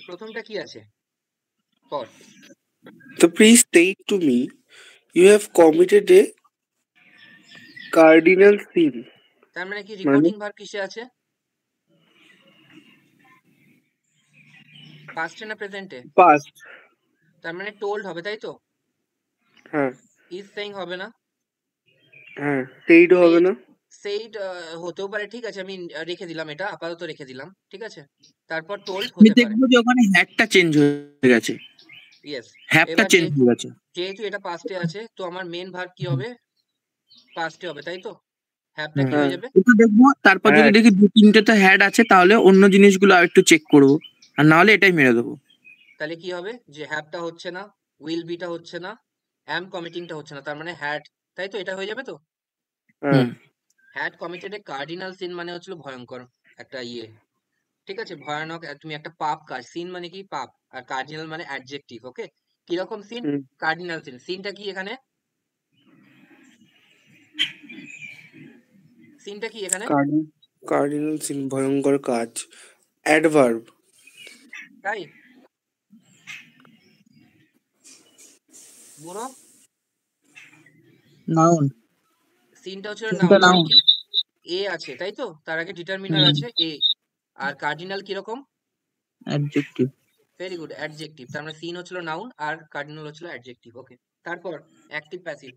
প্রথমটা কি আছে? পর So please state to me, you have committed a cardinal sin. তার মানে কি মানে রিপোর্টিং ভার্ব কিসে আছে? পাস্টে না প্রেজেন্টে? past. তার মানে টোল্ড হবে, তাই তো? হ্যাঁ ইজ সেইং হবে না? হ্যাঁ, সেইটা হবে মেড না। সেইড হতেও পারে, ঠিক আছে, আমি রেখে দিলাম, এটা আপাতত রেখে দিলাম, ঠিক আছে। তারপর টোল্ড আমি হতে পারে। দেখবো যে ওখানে হ্যাডটা চেঞ্জ হয়ে গেছে, ইয়েস। হ্যাপটা এবার চেঞ্জ হয়ে গেছে। যেহেতু এটা পাস্টে আছে, তো আমার মেন ভার্ব কি হবে? পাস্টে হবে, তাই তো? হ্যাভটা কি হ্যাঁ, হয়ে হ্যাঁ যাবে? ওটা দেখবো, তারপর যদি হ্যাঁ দেখি 2-3টেতে হ্যাড আছে তাহলে অন্য জিনিসগুলো আর একটু চেক করবো, আর না হলে এটাই মেরে দেবো। তাহলে কি হবে? যে হ্যাভটা হচ্ছে না, উইল বিটা হচ্ছে না, অ্যাম কমিটিংটা হচ্ছে না, তার মানে হ্যাড, তাই তো? এটা হয়ে যাবে তো? হ্যাঁ had committed a cardinal sin মানে হচ্ছিল ভয়ঙ্কর একটা ইয়ে, ঠিক আছে, ভয়ানক তুমি একটা পাপ কাজ। সিন মানে কি? পাপ। আর কার্ডিনাল মানে অ্যাডজেক্টিভ। ওকে, কিরকম সিন? হুম। Cardinal scene. সিনটা কি এখানে? সিনটা কি এখানে? কার্ডিনাল সিন ভয়ঙ্কর কাজ, অ্যাডভার্ব। তাই বুড়ো, নাউন, সিনটা হচ্ছে সিনটা নাউন, মানে নাউন। কি? এ আছে, তাই তো? তার আগে ডিটারমিনার আছে এ। আর কার্ডিনাল কিরকম? অ্যাডজেক্টিভ। Very good, adjective. তার মানে সিন হচ্ছিল নাউন আর কার্ডিনাল হচ্ছিল অ্যাডজেক্টিভ। ওকে, তারপর অ্যাক্টিভ প্যাসিভ।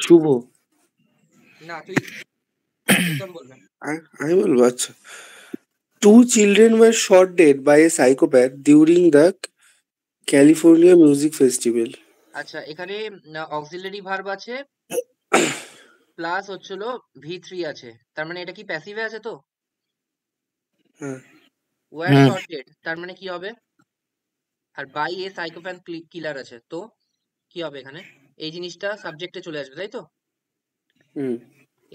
শুভ। না, তুই প্রীতম বলবেন। আমি বলবো, আচ্ছা। 2 children were shot dead by a psychopath during the California Music Festival. আচ্ছা, এখানে অক্সিলারি ভার্ব আছে প্লাস হচ্ছিল ভি3 আছে, তার মানে এটা কি প্যাসিভে আছে তো? হ্যাঁ ওয়্যার শর্টেড, তার মানে কি হবে? আর বাই এ সাইকোপ্যাথ কিলার আছে, তো কি হবে এখানে? এই জিনিসটা সাবজেক্টে চলে আসবে, তাই তো? হুম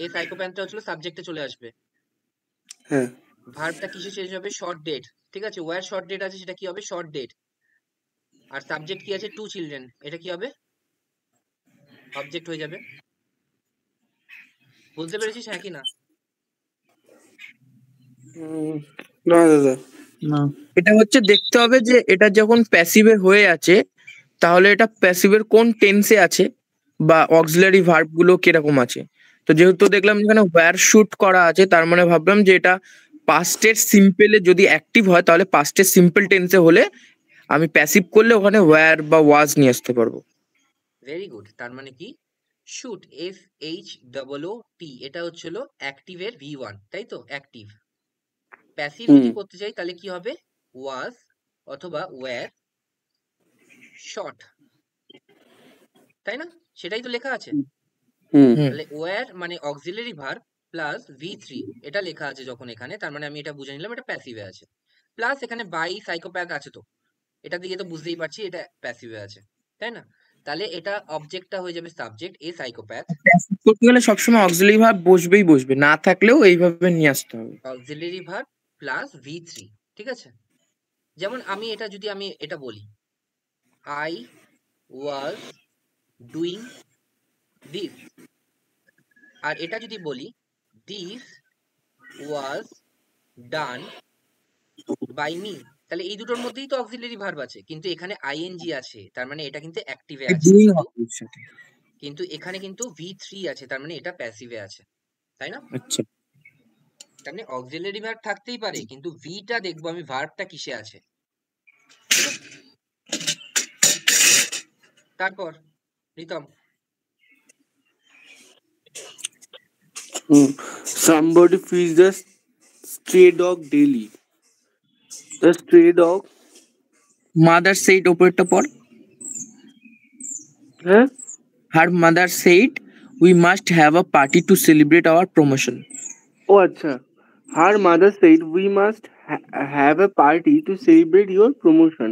এই সাইকোপ্যাথটা হচ্ছিল সাবজেক্টে চলে আসবে। হ্যাঁ ভার্বটা কিসে চেঞ্জ হবে? শর্ট ডেড, ঠিক আছে। ওয়্যার শর্ট ডেড আছে, সেটা কি হবে? Short dead. আর সাবজেক্ট কি আছে? 2 চিলড্রেন, এটা কি হবে? অবজেক্ট হয়ে যাবে। বুঝতে পেরেছিস হ্যাঁ কি না? না দাদা, না, এটা হচ্ছে দেখতে হবে যে এটা যখন প্যাসিভে হয়ে আছে তাহলে এটা প্যাসিভের কোন টেন্সে আছে বা অক্সিলারি ভার্ব গুলো কিরকম আছে। তো যেহেতু দেখলাম এখানে ওয়্যার শুট করা আছে, তার মানে ভাবলাম যে এটা পাস্টের সিম্পলে যদি অ্যাক্টিভ হয় তাহলে পাস্টের সিম্পল টেন্সে হলে আমি প্যাসিভ করলে ওখানে ওয়্যার বা ওয়াজ নিয়ে আসতে পারবো। Very good. তার মানে কি? শুট, SHOOT, এটা হচ্ছিল অ্যাক্টিভের V1, তাই তো? অ্যাক্টিভ। প্যাসিভ হুম যদি করতে চাই তাহলে কি হবে? ওয়াজ অথবা ওয়্যার শট, তাই না? সেটাই তো লেখা আছে। হুম তাহলে ওয়্যার মানে অক্সিলারি ভার্ব প্লাস V3, এটা লেখা আছে যখন এখানে, তার মানে আমি এটা বুঝে নিলাম এটা প্যাসিভে আছে। প্লাস এখানে বাই সাইকোপ্যাথ আছে, তো এটা দিকে তো বুঝতেই পারছি এটা প্যাসিভে আছে, তাই না? তাহলে এটা অবজেক্টটা হয়ে যাবে সাবজেক্ট, এ সাইকোপ্যাথ। প্যাসিভ করতে গেলে সবসময় অক্সিলারি ভার্ব বসবেই বসবে, না থাকলেও এইভাবে নিয়ে আসতে হবে। অক্সিলারি ভার্ব প্লাস V3, ঠিক আছে। যেমন আমি এটা যদি আমি এটা বলি, আই ওয়াজ ডুইং দিস, আর এটা যদি বলি this was done by me, তাহলে এই দুটোর মধ্যেই তো অক্সিলারি ভার্ব আছে, কিন্তু এখানে আইএনজি আছে, তার মানে এটা কিন্তু অ্যাক্টিভে আছে। ডুইং হবে এর সাথে। কিন্তু এখানে কিন্তু V3 আছে, তার মানে এটা প্যাসিভে আছে, তাই না? আচ্ছা, তার মানে অক্সিলারি ভার্ব থাকতেই পারে, কিন্তু ভিটা দেখবো আমি ভার্বটা কিসে আছে, ঠিক আছে। তারপর Ritam, somebody feeds the stray dog daily. The stray dog. Mother said ওপরেরটা পর। হ্যাঁ Her mother said, "We must have a party to celebrate our promotion." ও আচ্ছা, her mother said we must have a party to celebrate your promotion.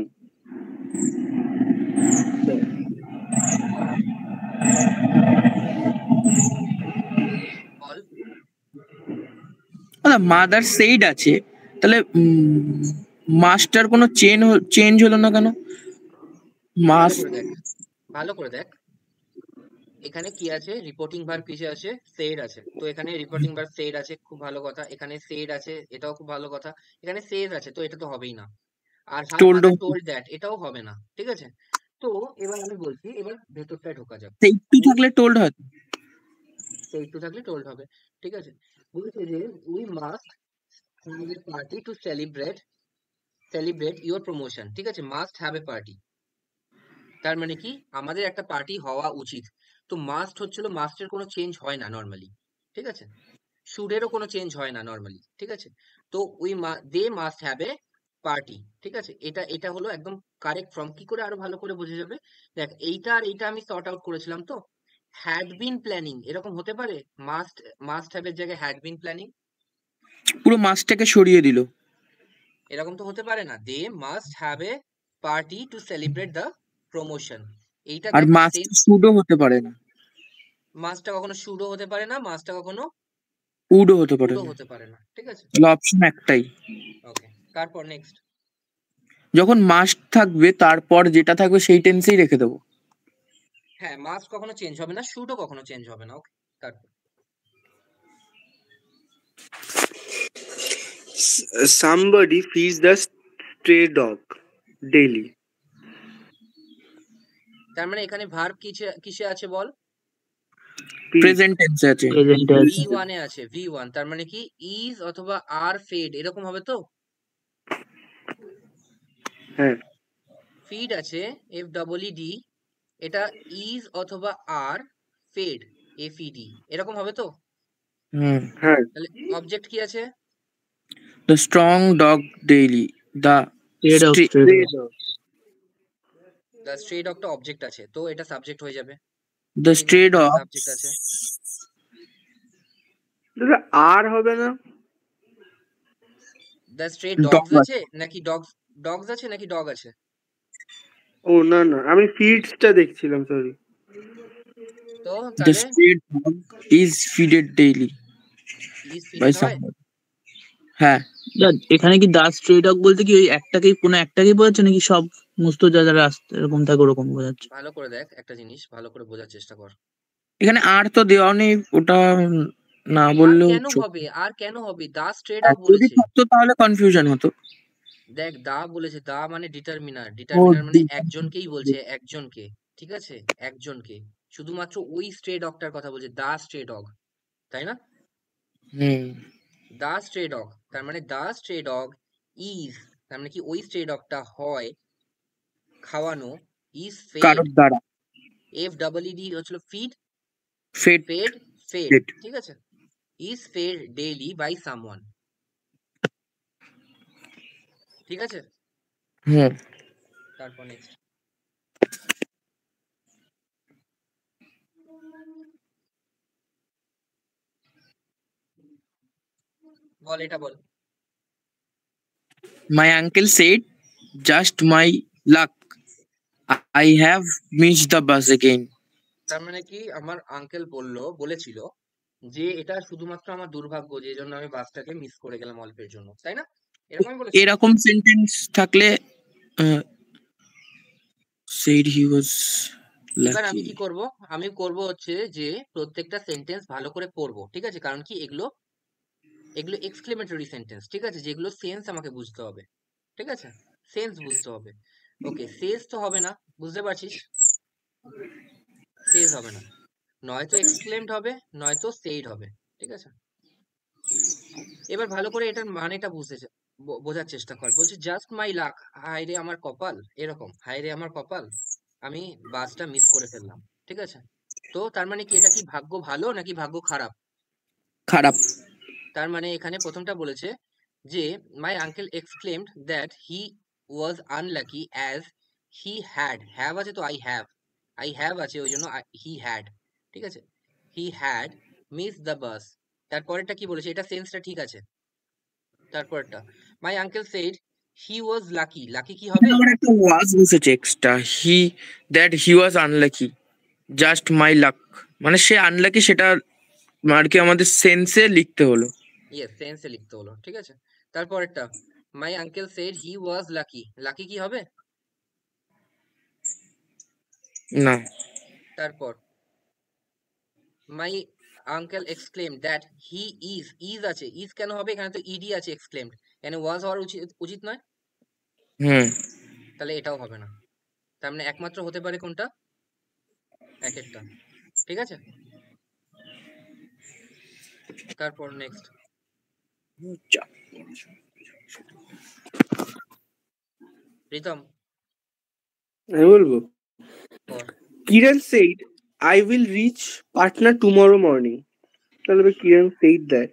Ball. Mother said আছে, তাহলে master কোনো change হলো না কেন? ভালো মাস করে দেখ, ভালো করে দেখ। এখানে কি আছে, রিপোর্টিং ভার্ব কিসে আছে, সেড আছে, তো এখানে রিপোর্টিং ভার্ব সেড আছে, খুব ভালো কথা। এখানে সেড আছে, এটাও খুব ভালো কথা। এখানে সেজ আছে, তো এটা তো হবেই না। আর হার টোল্ড মাদার টোল্ড দ্যাট, এটাও হবে না, ঠিক আছে। তো এবার আমি বলছি, এবার ভেতরটায় ঢোকা যাক। একটু থাকলে টোল্ড হয়। সেই একটু থাকলে টোল্ড হবে, ঠিক আছে। বলছে যে we must have a party to celebrate your promotion, ঠিক আছে, মাস্ট হ্যাভ এ পার্টি। তার মানে কি আমাদের একটা পার্টি হওয়া উচিত। তো মাস্ট হচ্ছিল, মাস্টের কোনো চেঞ্জ হয় না নর্মালি, ঠিক আছে। শুডেরও কোনো চেঞ্জ হয় না নর্মালি, ঠিক আছে। তো they must have a party, ঠিক আছে। এটা এটা হলো একদম কারেক্ট ফর্ম। কি করে আরো ভালো করে বোঝা যাবে, দেখ এইটা আর এইটা আমি সর্ট আউট করেছিলাম। তো হ্যাড বিন প্ল্যানিং এরকম হতে পারে, মাস্ট মাস্ট হ্যাভ এর জায়গায় হ্যাড বিন প্ল্যানিং, পুরো মাছটাকে সরিয়ে দিল। এরকম তো হতে পারে না। They must have a party to celebrate the promotion, এইটা আর দেখ সেম। মাছটা শুডও হতে পারে না, মাছটা কখনো শুডও হতে পারে না, মাছটা কখনো উডও হতে পারে উডও না। হতে পারে না, ঠিক আছে। তাহলে অপশন একটাই। ওকে, তারপর নেক্সট। যখন মাস্ট থাকবে তারপর যেটা থাকবে সেই টেন্সেই রেখে দেবো। হ্যাঁ, মাস্ট কখনো চেঞ্জ হবে না, শুডও কখনো চেঞ্জ হবে না। ওকে, তারপর Somebody feeds the stray dog daily. তার মানে এখানে ভার্ব কিসে আছে বল, Feed. প্রেজেন্ট টেন্সে আছে। প্রেজেন্টে আছে। V1 এ আছে, V1। তার মানে কি ইজ অথবা আর ফেড এরকম হবে তো। হ্যাঁ ফিড আছে FEED, এটা ইজ অথবা আর ফেড FED এরকম হবে তো। হুম। হ্যাঁ তাহলে অবজেক্ট কি আছে, the strong dog daily, the Trade of stray trade. dog. The stray ডগটা অবজেক্ট আছে, তো এটা সাবজেক্ট হয়ে যাবে। দ্য স্ট্রে ডগ সাবজেক্ট আছে, দাদা আর হবে না? দ্য স্ট্রে Dog ডগস আছে। আছে নাকি ডগস আছে নাকি ডগ আছে। ও না না, আমি ফিডসটা দেখছিলাম, সরি। তো দ্য তাহলে stray dog is feeded daily is by feeded হয়। সামওয়ান। হ্যাঁ, এখানে কি দা স্ট্রে ডগ বলতে কি ওই একটাকেই কোনো একটাকেই বোঝাচ্ছে নাকি সব সমস্ত যা যারা এরকম থাকে ওরকম বোঝাচ্ছে? ভালো করে দেখ, একটা জিনিস ভালো করে বোঝার চেষ্টা কর। এখানে আর তো দেওয়া নেই, ওটা না আর বললেও কেন চলবে। হবে, আর কেন হবে, দা স্ট্রে আর ডগ যদি বলেছে। থাকতো তাহলে কনফিউশন হতো। দেখ দা বলেছে, দা মানে ডিটারমিনার, ও ডিটারমিনার মানে দি- একজনকেই বলছে, একজনকে, ঠিক আছে, একজনকে। শুধুমাত্র ওই স্ট্রে ডগটার কথা বলছে, দা স্ট্রে ডগ, তাই না। হুম, দা স্ট্রে ডগ, তার মানে দা স্ট্রে ডগ ইজ, তার মানে কি ওই স্ট্রে ডগটা হয় খাওয়ানো, ইজ ফেড, কারোর দ্বারা FEED হচ্ছিল feed, fed fed, fed, fed. ঠিক আছে। Is fed daily by someone, ঠিক আছে। হুম, তারপর নেক্সট বল, এটা বল। My uncle said just my luck I have missed the bus again. তার মানে কি আমার আঙ্কেল বলেছিল যে এটা শুধুমাত্র আমার দুর্ভাগ্য যে জন্য আমি বাসটাকে মিস করে গেলাম অল্পের জন্য, তাই না, এরকমই বলেছিল। এরকম সেন্টেন্স থাকলে said he was এবার আমি lucky. কি করব, আমি করব হচ্ছে যে প্রত্যেকটা সেন্টেন্স ভালো করে পড়বো, ঠিক আছে। কারণ কি এগুলো এগুলো এক্সক্লেমেটরি সেন্টেন্স, ঠিক আছে, যেগুলো সেন্স আমাকে বুঝতে হবে, ঠিক আছে, সেন্স বুঝতে হবে। ওকে, সেজ তো হবে না, বুঝতে পারছিস, সেজ হবে না, নয়তো এক্সক্লেমড হবে নয়তো সেইড হবে, ঠিক আছে। এবার ভালো করে এটার মানেটা বোঝার চেষ্টা কর। বলছে জাস্ট মাই লাক, হায় রে আমার কপাল, এরকম, হায় রে আমার কপাল, আমি বাসটা মিস করে ফেললাম, ঠিক আছে। তো তার মানে কি এটা কি ভাগ্য ভালো নাকি ভাগ্য খারাপ। খারাপ। তার মানে এখানে প্রথমটা বলেছে যে my uncle exclaimed that he was unlucky as he have আছে, তো আই হ্যাভ আছে, ওই জন্য হি হ্যাড, ঠিক আছে, he had miss the bus. তারপরেরটা কি বলেছে, এটা সেন্সটা ঠিক আছে। তারপরটা my uncle said he was lucky, lucky কি হবে, আমার একটা ওয়াজ বসেছে extra, he was unlucky just my luck, মানে সে আনলাকি সেটা আর কি আমাদের সেন্সে লিখতে হলো। ইয়েস, সেন্সে লিখতে হলো, ঠিক আছে। তারপরেরটা মাই uncle said he was lucky, lucky কি হবে, না, তারপর my uncle exclaimed that he is আছে, ইজ কেন হবে, এখানে তো ইডি আছে এক্সক্লেমড, এখানে ওয়াজ হওয়ার উচিত নয়, হুম তাহলে এটাও হবে না। তার মানে একমাত্র হতে পারে কোনটা, এক একটা, ঠিক আছে। তারপর নেক্সট প্রীতম আমি বলবো পর। কিরণ said I will reach Patna tomorrow morning. তাহলে কিরণ said that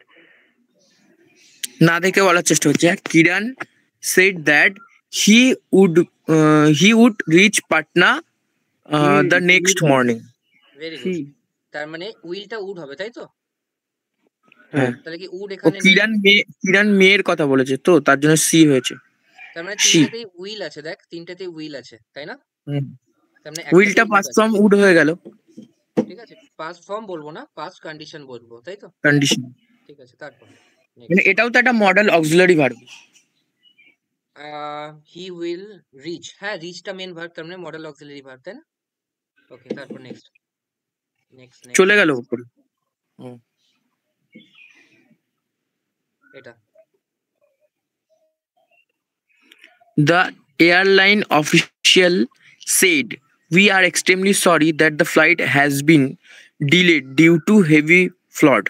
না দেখে বলার চেষ্টা হচ্ছে। কিরণ said that he he would reach Patna the next morning. Very good, he তার মানে উইলটা উড হবে, তাই তো? হ্যাঁ তাহলে কি উড ও এখানে নেই? কিরণ মেয়ের কথা বলেছে তো তার জন্য সি হয়েছে। তার মানে she তিনটাতেই উইল আছে, দেখ তিনটাতেই উইল আছে, তাই না? তার মানে উইলটা একটাতেই পাস উড আছে, ফ্রম উড হয়ে গেল, ঠিক আছে। পাস্ট ফর্ম বলবো না, পাস্ট কন্ডিশন বলবো, তাই তো? কন্ডিশন। ঠিক আছে, তারপর মানে নেক্সট। এটাও তো একটা modal auxiliary verb. He will reach, হ্যাঁ রিচটা মেন ভার্ব, তার মানে মডেল অক্সিলারি ভার্ব, তাই না? ওকে, তারপর নেক্সট নেক্সট চলে গেল উপরে। এটা The airline official said, "We are extremely sorry that the flight has been delayed due to heavy flood."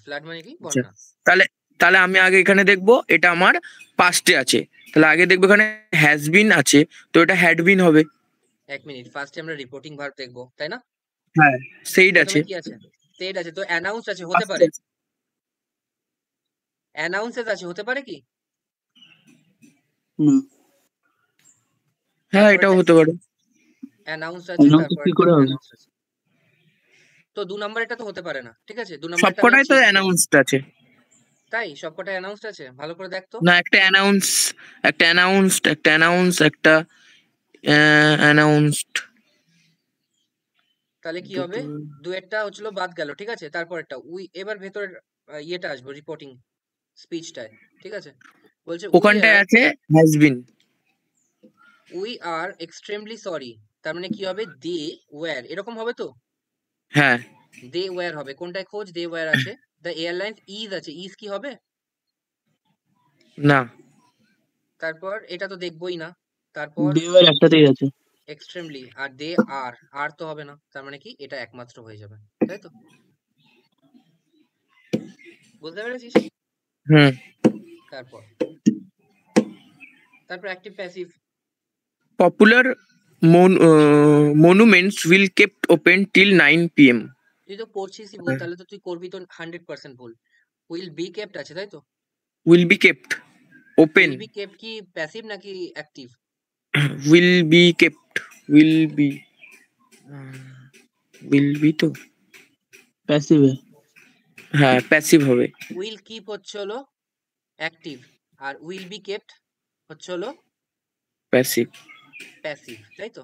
Flood মানে কি, বন্যা। তাহলে তাহলে আমি আগে এখানে দেখবো এটা আমার পাস্টে আছে, তাহলে আগে দেখবো এখানে হ্যাজ বিন আছে, তো এটা হ্যাড বিন হবে। এক মিনিট, ফার্স্টে আমরা রিপোর্টিং ভার্ব দেখবো, তাই না? হ্যাঁ সেইড আছে, প্রথমে কি আছে, সেড আছে, তো অ্যানাউন্স আছে, হতে পারে অ্যানাউন্সেস আছে, হতে পারে কি? হ্যাঁ এটাও হতে পারে। অ্যানাউন্স আছে, Announce তারপর কি করে হবে? অ্যানাউন্স আছে, তো 2 নাম্বার এটা তো হতে পারে না, ঠিক আছে। 2 নাম্বারটা আমি সবকটাই তো অ্যানাউন্সড আছে। তাই সবকটা অ্যানাউন্সড আছে, ভালো করে দেখ তো। না একটা অ্যানাউন্স, একটা অ্যানাউন্সড, একটা অ্যানাউন্স, একটা অ্যানাউন্সড। তাহলে কি হবে, দুয়েরটা হচ্ছিল বাদ গেল, ঠিক আছে। তারপরেরটা এবার ভেতরের ইয়েটা আসবে, রিপোর্টিং স্পিচটায়, ঠিক আছে। বলছে ওখানটায় আছে has been. We are extremely sorry, তার মানে কি হবে, দে ওয়্যার, এরকম হবে তো। হ্যাঁ দে ওয়্যার হবে, কোনটায় খোঁজ, দে ওয়্যার আছে। দ্য এয়ারলাইন্স ইজ আছে, ইজ কি হবে? না তারপর এটা তো দেখবোই না। তারপর দেওয়ার একটাতেই আছে। এক্সট্রিমলি, আর দে আর তো হবে না, তার মানে কি এটা একমাত্র হয়ে যাবে, তাই তো? বুঝতে পেরেছিস? হুম তারপর active passive. Popular monuments will kept open till 9 p.m. তুই তো করছিসই ভুল, তাহলে তো তুই করবি তো 100% ভুল। উইল বি কেপ্ট আছে, তাই তো? will be kept open, will be kept কি প্যাসিভ নাকি active? will be kept, will be তো প্যাসিভ। হ্যাঁ প্যাসিভ হবে। উইল কিপ হচ্ছে হলো অ্যাক্টিভ, আর উইল বি কেপ্ট হচ্ছে হলো প্যাসিভ, প্যাসিভ, তাই তো?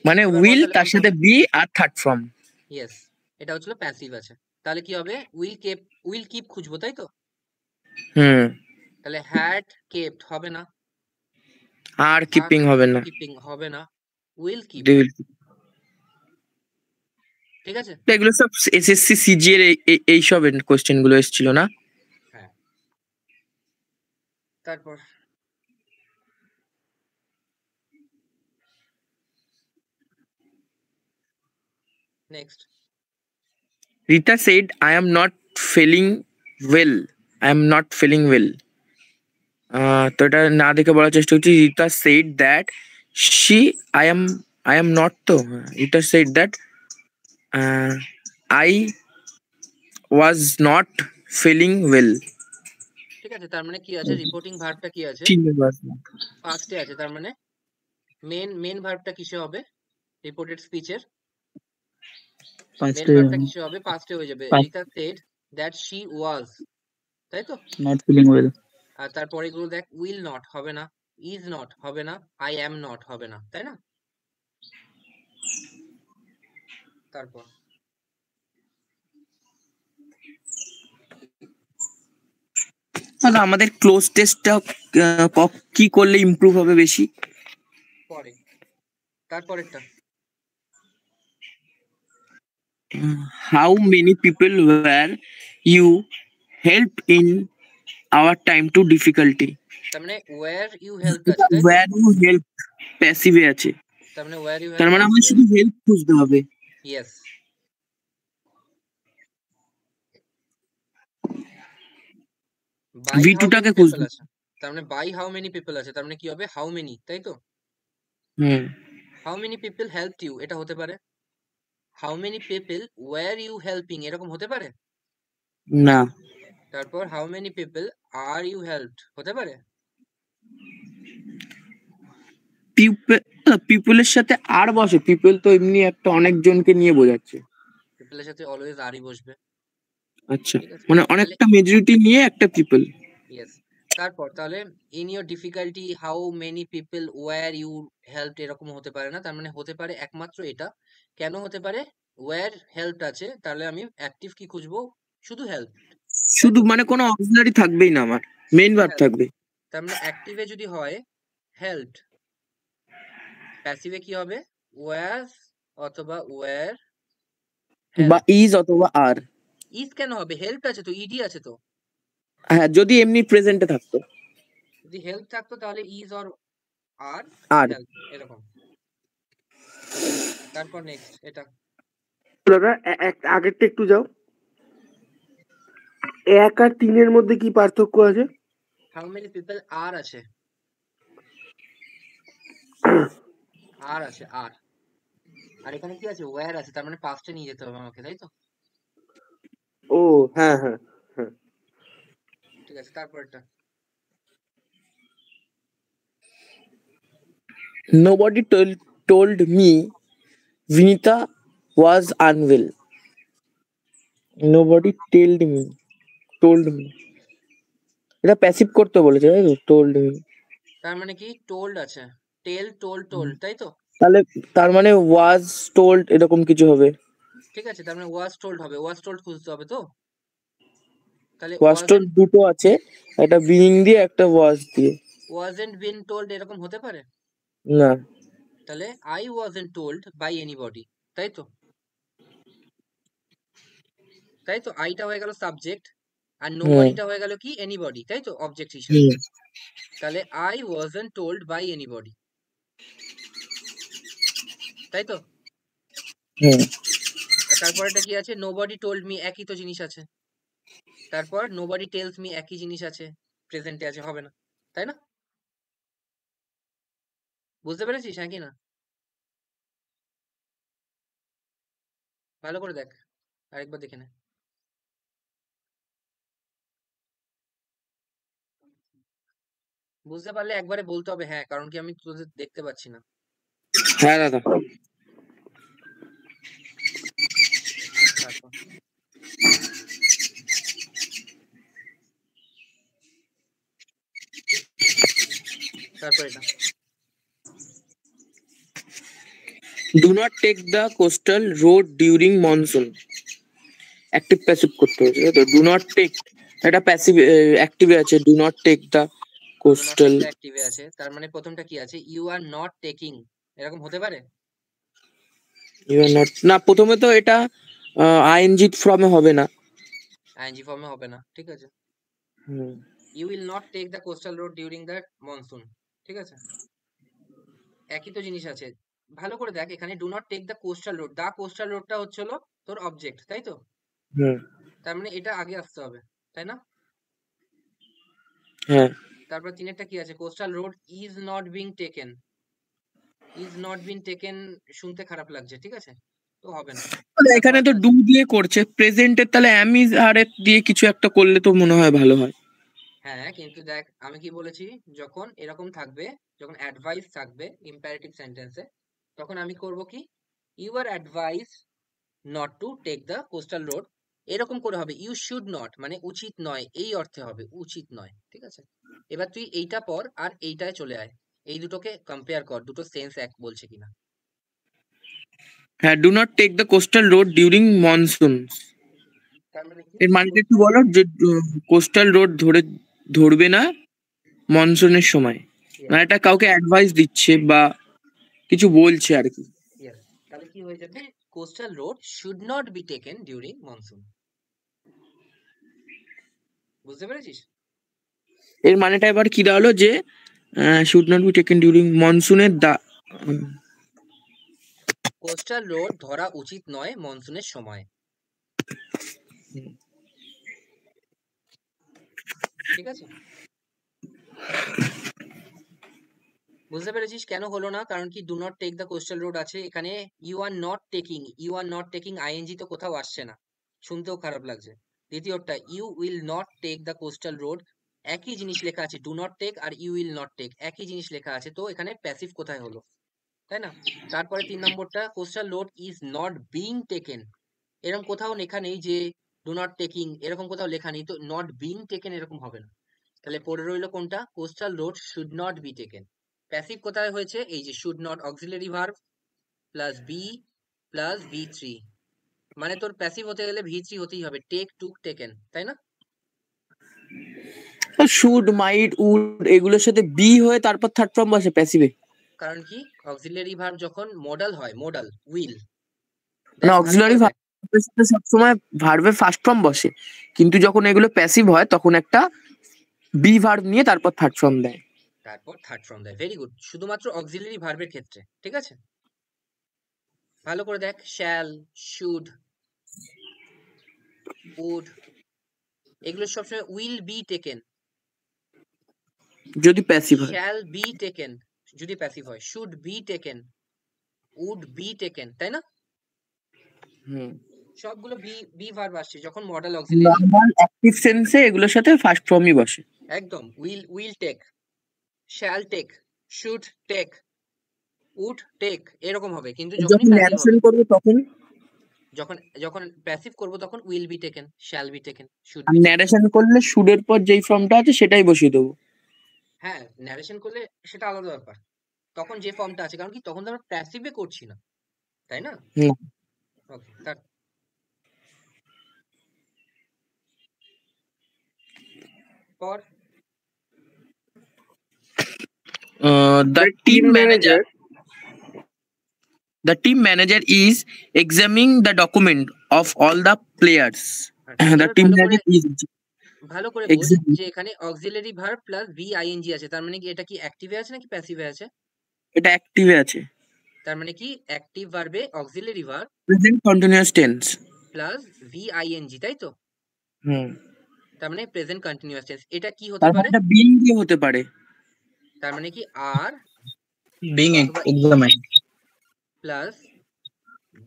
মানে এবার বল উইল তাহলে তার কোনটা সাথে হবে? বি আর থার্ড ফর্ম। ইয়েস, এটা হচ্ছিল প্যাসিভ আছে। তাহলে কি হবে, উইল কিপ খুঁজবো, তাই তো? হুম তাহলে হ্যাড কেপ্ট হবে না, আর কিপিং হবে না, কিপিং হবে না, will keep, they will keep। ঠিক আছে। এগুলো সব এসএসসি সিজি এর এই সব কোশ্চেন গুলো এসেছিল না। হ্যাঁ, তারপর next. Rita said, I am not feeling well. I am not feeling well. তো এটা না দেখে বলার চেষ্টা করছি। Rita said that I am not তো Rita said that I was not feeling well. ঠিক আছে, তার মানে কি আছে, রিপোর্টিং ভার্বটা কি আছে, পাস্টে আছে, তার মানে মেন ভার্বটা কিসে হবে, রিপোর্টেড স্পিচের মেন ভার্বটা কিসে হবে, পাস্টে হয়ে যাবে। Rita said that she was, তাই তো? Not feeling well. আর তারপরে এগুলো দেখ, উইল নট হবে না, ইজ নট হবে না, আই অ্যাম নট হবে না, তাই না? তারপর তাহলে আমাদের ক্লোজ টেস্টটা কি করলে ইমপ্রুভ হবে বেশি? পরে তারপরেরটা How many people were you help in our time to difficulty? তার মানে ওয়্যার ইউ হেল্প আছে, তাই তো? Where you help প্যাসিভে আছে, তার মানে ওয়্যার ইউ তার হেল্প মানে আমাদের শুধু হেল্প খুঁজতে হবে। ইয়েস। বাই V2 হাউ টাকে মেনি পিপল খুঁজতে আছে, তার মানে বাই হাউ মেনি পিপল আছে, তার মানে কি হবে হাউ মেনি, তাই তো? Hmm how many people helped you এটা হতে পারে, how many people were you helping এরকম হতে পারে। না, তারপর how many people are you helped হতে পারে। পিপলের সাথে আর বসে, পিপল তো এমনি একটা অনেকজনকে নিয়ে বোঝাচ্ছে। পিপলের সাথে অলওয়েজ আরই বসবে, আচ্ছা, ঠিক আছে? মানে তাহলে অনেকটা মেজরিটি নিয়ে একটা পিপল। ইয়েস। তারপর তাহলে in your difficulty how many people were you helped এরকম হতে পারে না, তার মানে হতে পারে একমাত্র এটা। কেন হতে পারে? ওয়্যার হেল্পড আছে, তাহলে আমি অ্যাক্টিভ কি খুঁজবো? শুধু হেল্প, তাই শুধু তো? মানে কোনো অক্সিলারি থাকবেই না, আমার মেইন শুধু ভার্ব হেল্প, থাকবে। তার মানে অ্যাক্টিভে যদি হয় হেল্পড, প্যাসিভে কি হবে? ওয়াজ অথবা ওয়্যার বা হেল্প। ইজ অথবা আর। ইজ কেন হবে? হেল্প আছে তো, ইডি আছে তো। হ্যাঁ, যদি এমনি প্রেজেন্টে থাকতো। যদি হেল্প থাকতো তাহলে ইজ অর আর আর হেল্প এরকম। তারপর নেক্সট এটা দাদা আগেরটা একটু যাও। 1 আর 3 মধ্যে কি পার্থক্য আছে? হাউ মেনি পিপল আর আছে, আর আছে আর, আর এখানে কি আছে? ওয়্যার আছে, তার মানে পাস্টে নিয়ে যেতে হবে আমাকে, তাই তো? ও হ্যাঁ হ্যাঁ হ্যাঁ। ঠিক আছে, তারপরটা nobody told me Vinita was unwell. Nobody told me এটা প্যাসিভ করতে বলেছে, তাই তো? told me, তার মানে কি? টোল্ড আছে, টোল্ড, তাই তো? তাহলে তার মানে was told এরকম কিছু হবে। ঠিক আছে, তার মানে ওয়াজ টোল্ড হবে, ওয়াজ টোল্ড খুঁজতে হবে তো। তাহলে was told দুটো আছে, একটা বিং দিয়ে একটা was দিয়ে। ওয়াজেন্ট বিন টোল্ড এরকম হতে পারে? না, তাহলে I wasn't told by anybody, তাই তো? তাই তো, আইটা হয়ে গেল সাবজেক্ট আর নোবডিটা হয়ে গেল কি? এনিবডি, তাই তো, অবজেক্ট হিসেবে। তাহলে I wasn't told by anybody, তাই তো? আর তারপরেটা কি আছে? নোবডি টোল্ড মি, একই তো জিনিস আছে। তারপর নোবডি টেলস মি, একই জিনিস আছে, প্রেজেন্টে আছে, হবে না, তাই না? বুঝতে পেরেছিস হ্যাঁ কি না? ভালো করে দেখ, আরেকবার দেখে নে। বুঝতে পারলে একবারে বলতে হবে হ্যাঁ, কারণ কি আমি তোদের দেখতে পাচ্ছি না। হ্যাঁ দাদা। তারপর তারপর এটা do not take the coastal road during monsoon. Active passive করতে হয়েছে, তাই তো? do not take, এটা প্যাসিভ অ্যাক্টিভে আছে, do not take the coastal। অ্যাক্টিভে আছে, তার মানে প্রথমটা কি আছে? ইউ আর নট টেকিং, এরকম হতে পারে? you are not, না প্রথমে তো এটা আইএনজি ফর্মে হবে না। আইএনজি ফর্মে হবে না, ঠিক আছে। Hmm, you will not take the coastal road during the monsoon, ঠিক আছে। একই তো জিনিস আছে, ভালো করে দেখ। এখানে do not take the coastal road, the coastal রোডটা হচ্ছে হলো তোর অবজেক্ট, তাই তো? হুম, তার মানে এটা আগে আসতে হবে, তাই না? হ্যাঁ। তারপর তিনেরটা কি আছে? Coastal road is not being taken, is not being taken শুনতে খারাপ লাগছে, ঠিক আছে, তো হবে না। এখানে তো ডু দিয়ে করছে প্রেজেন্টের, তাহলে অ্যাম ইজ আর দিয়ে কিছু একটা করলে তো মনে হয় ভালো হয়। হ্যাঁ, কিন্তু দেখ আমি কি বলেছি, যখন এরকম থাকবে, যখন অ্যাডভাইস থাকবে ইম্পারেটিভ সেন্টেন্সে, তখন আমি করব কি? You are advise not to take the coastal road, এরকম করে হবে। ইউ শুড নট মানে উচিত নয়, এই অর্থে হবে, উচিত নয়, ঠিক আছে। এবার তুই এইটা পর আর এইটায় চলে আয়, এই দুটোকে কম্পেয়ার কর, দুটো সেন্স এক বলছে কিনা। হ্যাঁ, do not take the coastal road during monsoon, তার মানে কি? এর মানেটা একটু বলো, যে কোস্টাল রোড ধরবে না মনসুনের সময়, মানে এটা কাউকে অ্যাডভাইস দিচ্ছে বা কিছু বলছে আর কি। তাহলে কি হয়ে যাবে? coastal road should not be taken during monsoon. বুঝতে পেরেছিস? এর মানেটা এবার কি দাঁড়ালো যে should not be taken during মনসুনের কোস্টাল রোড ধরা উচিত নয় মনসুনের সময়। ঠিক আছে, বুঝতে পেরেছিস কেন হলো না? কারণ কি do not take the coastal road আছে এখানে, you are not taking ING তো কোথাও আসছে না, শুনতেও খারাপ লাগছে। দ্বিতীয়টা you will not take the coastal road, একই জিনিস লেখা আছে, ডু নট টেক আর ইউ উইল নট টেক একই জিনিস লেখা আছে, তো এখানে প্যাসিভ কোথায় হলো, তাই না? তারপরে 3 নম্বরটা coastal road is not being taken, এরকম কোথাও লেখা নেই যে ডু নট টেকিং, এরকম কোথাও লেখা নেই, তো নট বিং টেকেন এরকম হবে না। তাহলে পড়ে রইলো কোনটা? Coastal road should not be taken. Passive কোথায় হয়েছে? এই যে should not auxiliary verb plus be plus V3, মানে তোর প্যাসিভ হতে গেলে V3 হতেই হবে, টেক, টুক, টেকেন, তাই না? শুড, মাইট, উড এগুলোর সাথে বি হয়ে তারপর থার্ড ফর্ম বসে প্যাসিভে। কারণ কি অক্সিলারি ভার্ব যখন মডাল হয়, মডাল উইল, মানে অক্সিলারি ভার্বের সাথে সবসময় ভার্বের ফার্স্ট ফর্ম বসে, কিন্তু যখন এগুলো প্যাসিভ হয় তখন একটা বি ভার্ব নিয়ে তারপর থার্ড ফর্ম দেয়। ভেরি গুড, শুধুমাত্র অক্সিলারি ভার্বের ক্ষেত্রে, ঠিক আছে? ভালো করে দেখ, শ্যাল, শুড, উড এগুলো সবসময় উইল বি টেকেন যদি প্যাসিভ হয়, শ্যাল বি টেকেন যদি প্যাসিভ হয়, should be taken, would be taken, তাই না? সবগুলো বি ভার্ব আসছে যখন মডাল অক্সিলারি। নরমাল অ্যাক্টিভ সেন্সে এগুলোর সাথে ফার্স্ট ফর্মই বসে। একদম, will take, shall take, should take, would take এরকম হবে, কিন্তু যখন ন্যারেশন করব তখন, যখন প্যাসিভ করব তখন will be taken, shall be taken, should আর বি। ন্যারেশন করলে শুডের পর যেই ফর্মটা আছে সেটাই বসিয়ে দেবো। হ্যাঁ, ন্যারেশন করলে সেটা আলাদা ব্যাপার, তখন যে ফর্মটা আছে, কারণ কি তখন তো আমরা প্যাসিভে করছি না, তাই না? ওকে, তারপর the team manager is examining the document of all the players. The team manager is ভালো করে বোঝ যে এখানে অক্সিলারি ভার্ব প্লাস VING আছে, তার মানে কি এটা কি অ্যাক্টিভে আছে নাকি প্যাসিভে আছে? এটা অ্যাক্টিভে আছে। তার মানে কি অ্যাক্টিভ ভার্বে auxiliary verb present continuous tense plus VING, তাই তো? তার মানে প্রেজেন্ট কন্টিনিউয়াস টেন্স। এটা কি হতে পারে? এটা বিং কি হতে পারে? তার মানে কি are being examined plus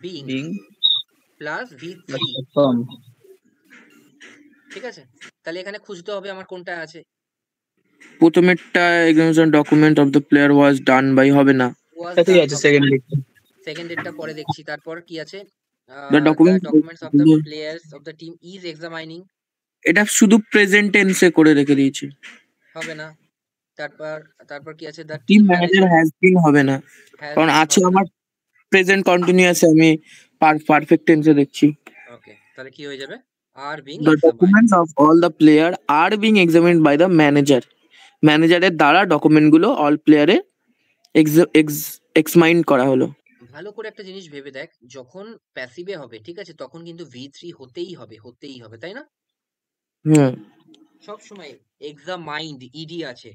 being plus V3, ঠিক আছে? তাহলে এখানে খুঁজতে হবে আমার কোনটা আছে। প্রথমেরটা examination document of the player was done by হবে না, ঠিক আছে। সেকেন্ড ডেটটা পরে দেখছি। তারপর কি আছে? the documents of the players of the team is examining, এটা শুধু প্রেজেন্ট টেন্সে করে রেখে দিয়েছি, হবে না। তারপর কি আছে? the team manager has been হবে না, কারণ আছে আমার প্রেজেন্ট কন্টিনিউয়াসে, আমি পারফেক্ট টেন্সে দেখছি। ওকে, তাহলে কি হয়ে যাবে? are being the documents of all the player are being examined by the manager, ম্যানেজারের দ্বারা ডকুমেন্টগুলো অল প্লেয়ারে এক্সামাইন করা হলো। ভালো করে একটা জিনিস ভেবে দেখ, যখন প্যাসিভে হবে, ঠিক আছে, তখন কিন্তু V3 হতেই হবে, তাই না? সব সময় এক্সামাইন্ড ইডি আছে,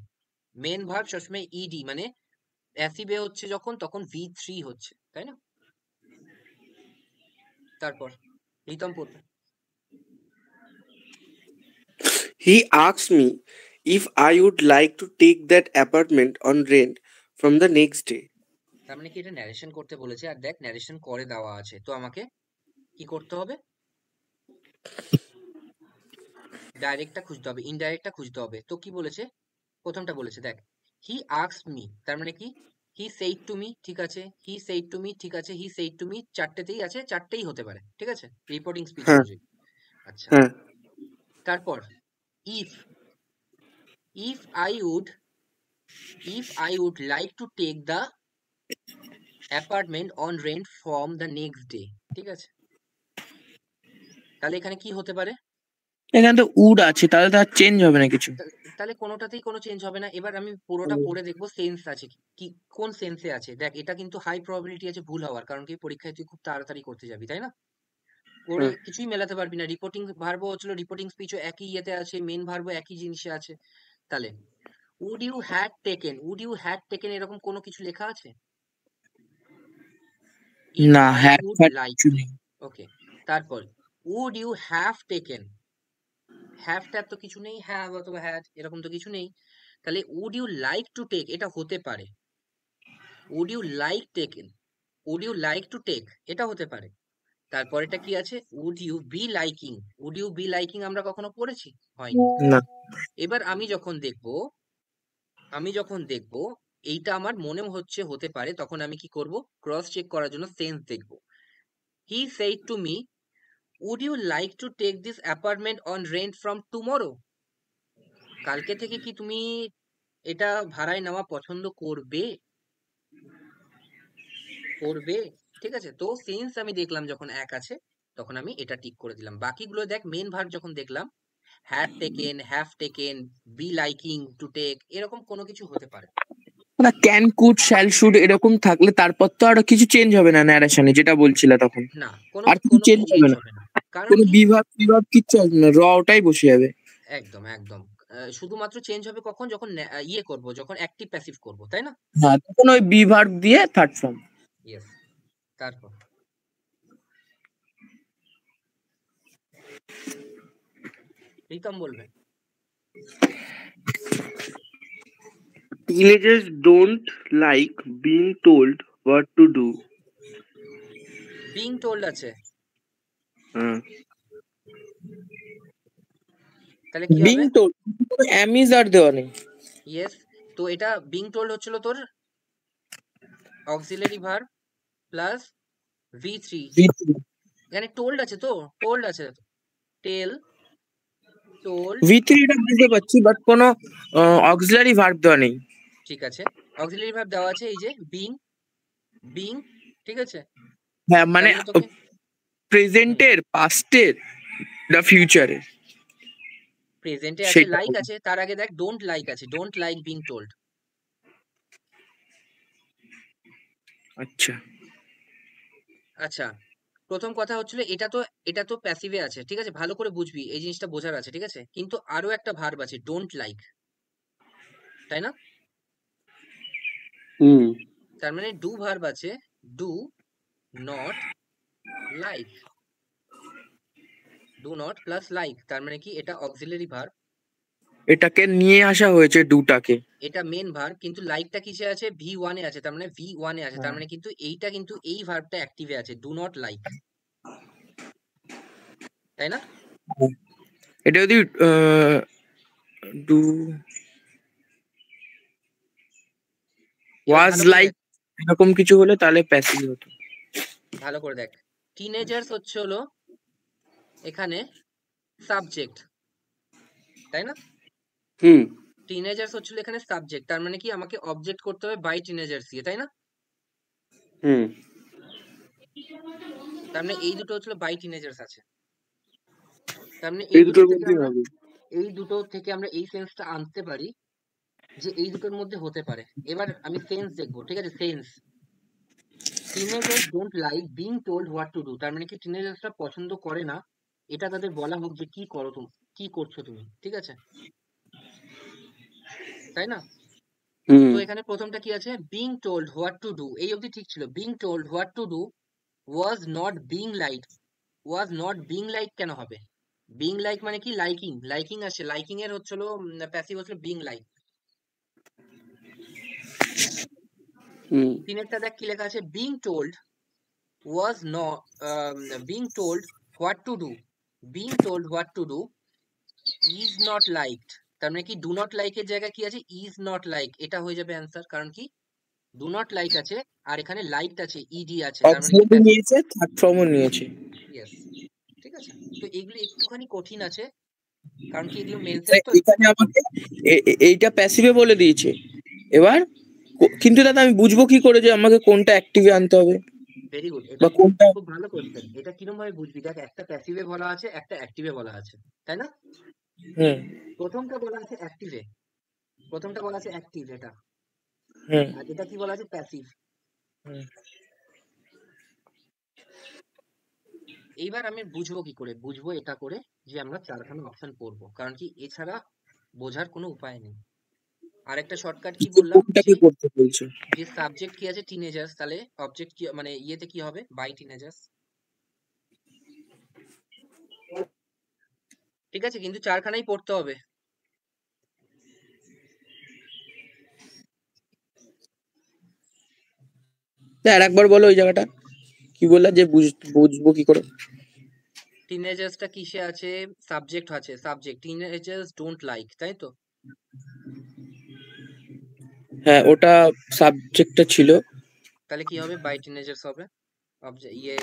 মেন ভার্ব সবসময় ইডি, মানে প্যাসিভে হচ্ছে যখন, তখন V3 হচ্ছে, তাই না? তারপর রিতম পড়বে। He asked me if I would like to take that apartment on rent from the next day. তার মানে কি এটা ন্যারেশন করতে বলেছে, আর দেখ ন্যারেশন করে দেওয়া আছে, তো আমাকে কি করতে হবে? ডাইরেক্টটা খুঁজতে হবে, ইনডাইরেক্টটা খুঁজতে হবে। তো কি বলেছে? প্রথমটা বলেছে দেখ, হি আস্কড মি, তার মানে কি হি সেইড টু মি, ঠিক আছে, হি সেইড টু মি, ঠিক আছে, হি সেইড টু মি চারটেতেই আছে, চারটেই হতে পারে, ঠিক আছে, রিপোর্টিং স্পিচ অনুযায়ী। আচ্ছা, তারপর if I would like to take the apartment on rent from the next day, ঠিক আছে, তাহলে এখানে কি হতে পারে? এখানে তো উড আছে, তাহলে তার চেঞ্জ হবে না কিছু। তাহলে কোনোটাতেই কোনো চেঞ্জ হবে না। এবার আমি পুরোটা পড়ে দেখবো সেন্স আছে কি, কোন সেন্সে আছে। দেখ এটা কিন্তু হাই প্রবাবিলিটি আছে ভুল হওয়ার, কারণ কি পরীক্ষায় তুই খুব তাড়াতাড়ি করতে যাবি, তাই না? করে কিছুই মেলাতে পারবি না। রিপোর্টিং ভার্বও হচ্ছিল, রিপোর্টিং স্পিচও একই ইয়েতে আছে, মেন ভার্বও একই জিনিসে আছে। তাহলে would you had taken, would you had taken এরকম কোনো কিছু লেখা আছে? ইট না, I had would fad like. কিছু নেই। ওকে, তারপর would you have taken, have tab তো কিছু নেই, হ্যাভ অথবা হ্যাড এরকম তো কিছু নেই। তাহলে would you like to take এটা হতে পারে, would you like taken, would you like to take এটা হতে পারে। তারপরেটা কি আছে? Would you be liking, would you be liking আমরা কখনো পড়েছি? হয়নি। না, এবার আমি যখন দেখবো এইটা আমার মনে হচ্ছে হতে পারে, তখন আমি কি করব? ক্রস চেক করার জন্য সেন্স দেখব। He said to me, would you like to take this apartment on rent from tomorrow? কালকে থেকে কি তুমি এটা ভাড়ায় নেওয়া পছন্দ করবে? করবে, ঠিক আছে। তো সেন্স আমি দেখলাম যখন এক আছে, তখন আমি এটা টিক করে দিলাম। বাকিগুলো দেখ, মেন ভার্ব যখন দেখলাম, had taken, have taken, be liking to take, এরকম কোনো কিছু হতে পারে। না, ক্যান, কুড, শ্যাল, শুড এরকম থাকলে তারপর তো আর কিছু চেঞ্জ হবে না ন্যারেশনে, যেটা বলছিলে তখন। না, কোনো আর কিছু কোনো চেঞ্জ হবে চেঞ্জ না, হবে না। কারণ কোনো কি? বিভাগ বিভাগ কিচ্ছু আসবে না, ওটাই বসে যাবে। একদম একদম। শুধুমাত্র চেঞ্জ হবে কখন? যখন ইয়ে করব, যখন অ্যাক্টিভ প্যাসিভ করব, তাই না? হ্যাঁ, তখন ওই বিভাগ দিয়ে থার্ড ফর্ম। ইয়েস। তারপর প্রীতম বলবে। Teenagers don't like being told what to do. Being told আছে, Uh, তাহলে কি বিং হবে? টোল্ড, কোনো অ্যামিজ আর দেওয়া নেই। ইয়েস। তো এটা বিং টোল্ড হচ্ছিল তোর অক্সিলারি ভার্ব প্লাস V3। এখানে টোল্ড আছে, তো টোল্ড আছে, টেল, টোল্ড। V3 এটা বুঝতে পারছি, বাট কোনো অক্সিলারি ভার্ব দেওয়া নেই। ঠিক আছে, অক্সিলারি ভার্ব দেওয়া আছে, এই যে বিং, বিং, ঠিক আছে। হ্যাঁ, মানে তার মানে তোকে প্রেজেন্টের, পাস্টের, দ্য ফিউচারের প্রেজেন্টে আছে, সেটা। লাইক আছে, তার আগে দেখ ডোন্ট লাইক আছে, ডোন্ট লাইক বিং টোল্ড। আচ্ছা, আচ্ছা, প্রথম কথা হচ্ছিল এটা তো প্যাসিভে আছে, ঠিক আছে, ভালো করে বুঝবি, এই জিনিসটা বোঝার আছে, ঠিক আছে। কিন্তু আরো একটা ভার্ব আছে ডোন্ট লাইক, তাই না? তার মানে ডু ভার্ব আছে, do not like, do not plus like, তার মানে কি এটা অক্সিলারি ভার্ব, এটাকে নিয়ে আসা হয়েছে ডুটাকে। এটা মেন ভার্ব, কিন্তু লাইকটা কিসে আছে? V1 এ আছে, তার মানে V1 এ আছে, তার মানে কিন্তু এইটা কিন্তু এই ভার্বটা অ্যাক্টিভে আছে, ডু নট লাইক, তাই না? এটা যদি ডু এবার ওয়াজ ভালো করে লাইক দেখ, এরকম কিছু হলে তাহলে প্যাসিভ হতো। ভালো করে দেখ, টিনেজার্স হচ্ছে হলো এখানে সাবজেক্ট, তাই না? টিনেজার্স হচ্ছিল এখানে সাবজেক্ট, তার মানে কি আমাকে অবজেক্ট করতে হবে বাই টিনেজার্স দিয়ে, তাই না? তার মানে এই দুটো হচ্ছিল বাই টিনেজার্স আছে, তার মানে এই দুটো থেকে আমরা এই সেন্সটা আনতে পারি যে এই দুটোর মধ্যে হতে পারে। এবার আমি সেন্স দেখবো, ঠিক আছে। Sense, teenagers don't like being told what to do, তার মানে কি টিনেজার্সরা পছন্দ করে না এটা তাদের বলা হোক যে কি করো তুমি, কি করছো তুমি, ঠিক আছে, তাই না? তো এখানে প্রথমটা কি আছে? Being told what to do, এই অবধি ঠিক ছিল। Being told what to do was not being like, was not being like কেন হবে? বিং লাইক মানে কি? লাইকিং, লাইকিং আসে, লাইকিং এর হচ্ছিল প্যাসিভ হচ্ছিল বিং লাইক। তিনেরটা দেখ কি লেখা আছে? Being told was not, being told what to do, being told what to do is not liked, তার মানে কি ডু নট লাইক এর জায়গায় কি আছে? ইজ নট লাইক, এটা হয়ে যাবে অ্যান্সার। কারণ কি ডু নট লাইক আছে আর এখানে লাইকড আছে, ইডি আছে, তার মানে কি অক্সিলারি নিয়েছে, থার্ড ফর্মও নিয়েছে। ইয়েস, ঠিক আছে। তো এগুলো একটুখানি কঠিন আছে, কারণ কি এগুলো মেন সেন্স তো। এখানে আমাকে এইটা প্যাসিভে বলে দিয়েছে। এবার কিন্তু দাদা আমি বুঝবো কি করে যে আমাকে কোনটা অ্যাক্টিভে আনতে হবে ভেরি গুড, বা কোনটা? খুব ভালো কোশ্চেন। এটা কিরকম ভাবে বুঝবি? দেখ, একটা প্যাসিভে বলা আছে, একটা অ্যাক্টিভে বলা আছে, তাই না? প্রথমটা বলা আছে অ্যাক্টিভে, প্রথমটা বলা আছে অ্যাক্টিভ এটা, হুম আর এটা কি বলা আছে প্যাসিভ। হুম। এইবার আমি বুঝবো কি করে, বুঝবো এটা করে যে আমরা চারখানা অপশন পড়বো, কারণ কি এছাড়া বোঝার কোনো উপায় নেই। আরেকটা শর্টকাট কি বললাম, কোনটাকে করতে বলছে? যে সাবজেক্ট কি আছে টিনেজার্স, তাহলে অবজেক্ট কি মানে ইয়েতে কি হবে বাই টিনেজার্স, ঠিক আছে, কিন্তু চারখানাই পড়তে হবে। আর একবার বলো ওই জায়গাটা কি বললা যে বুঝবো কি করে? টিনেজার্সটা কিসে আছে, সাবজেক্ট আছে, সাবজেক্ট টিনেজার্স ডোন্ট লাইক, তাই তো? হ্যাঁ ওটা সাবজেক্টটা ছিল। তাহলে কি হবে বাই টিনেজার্স হবে ইয়ে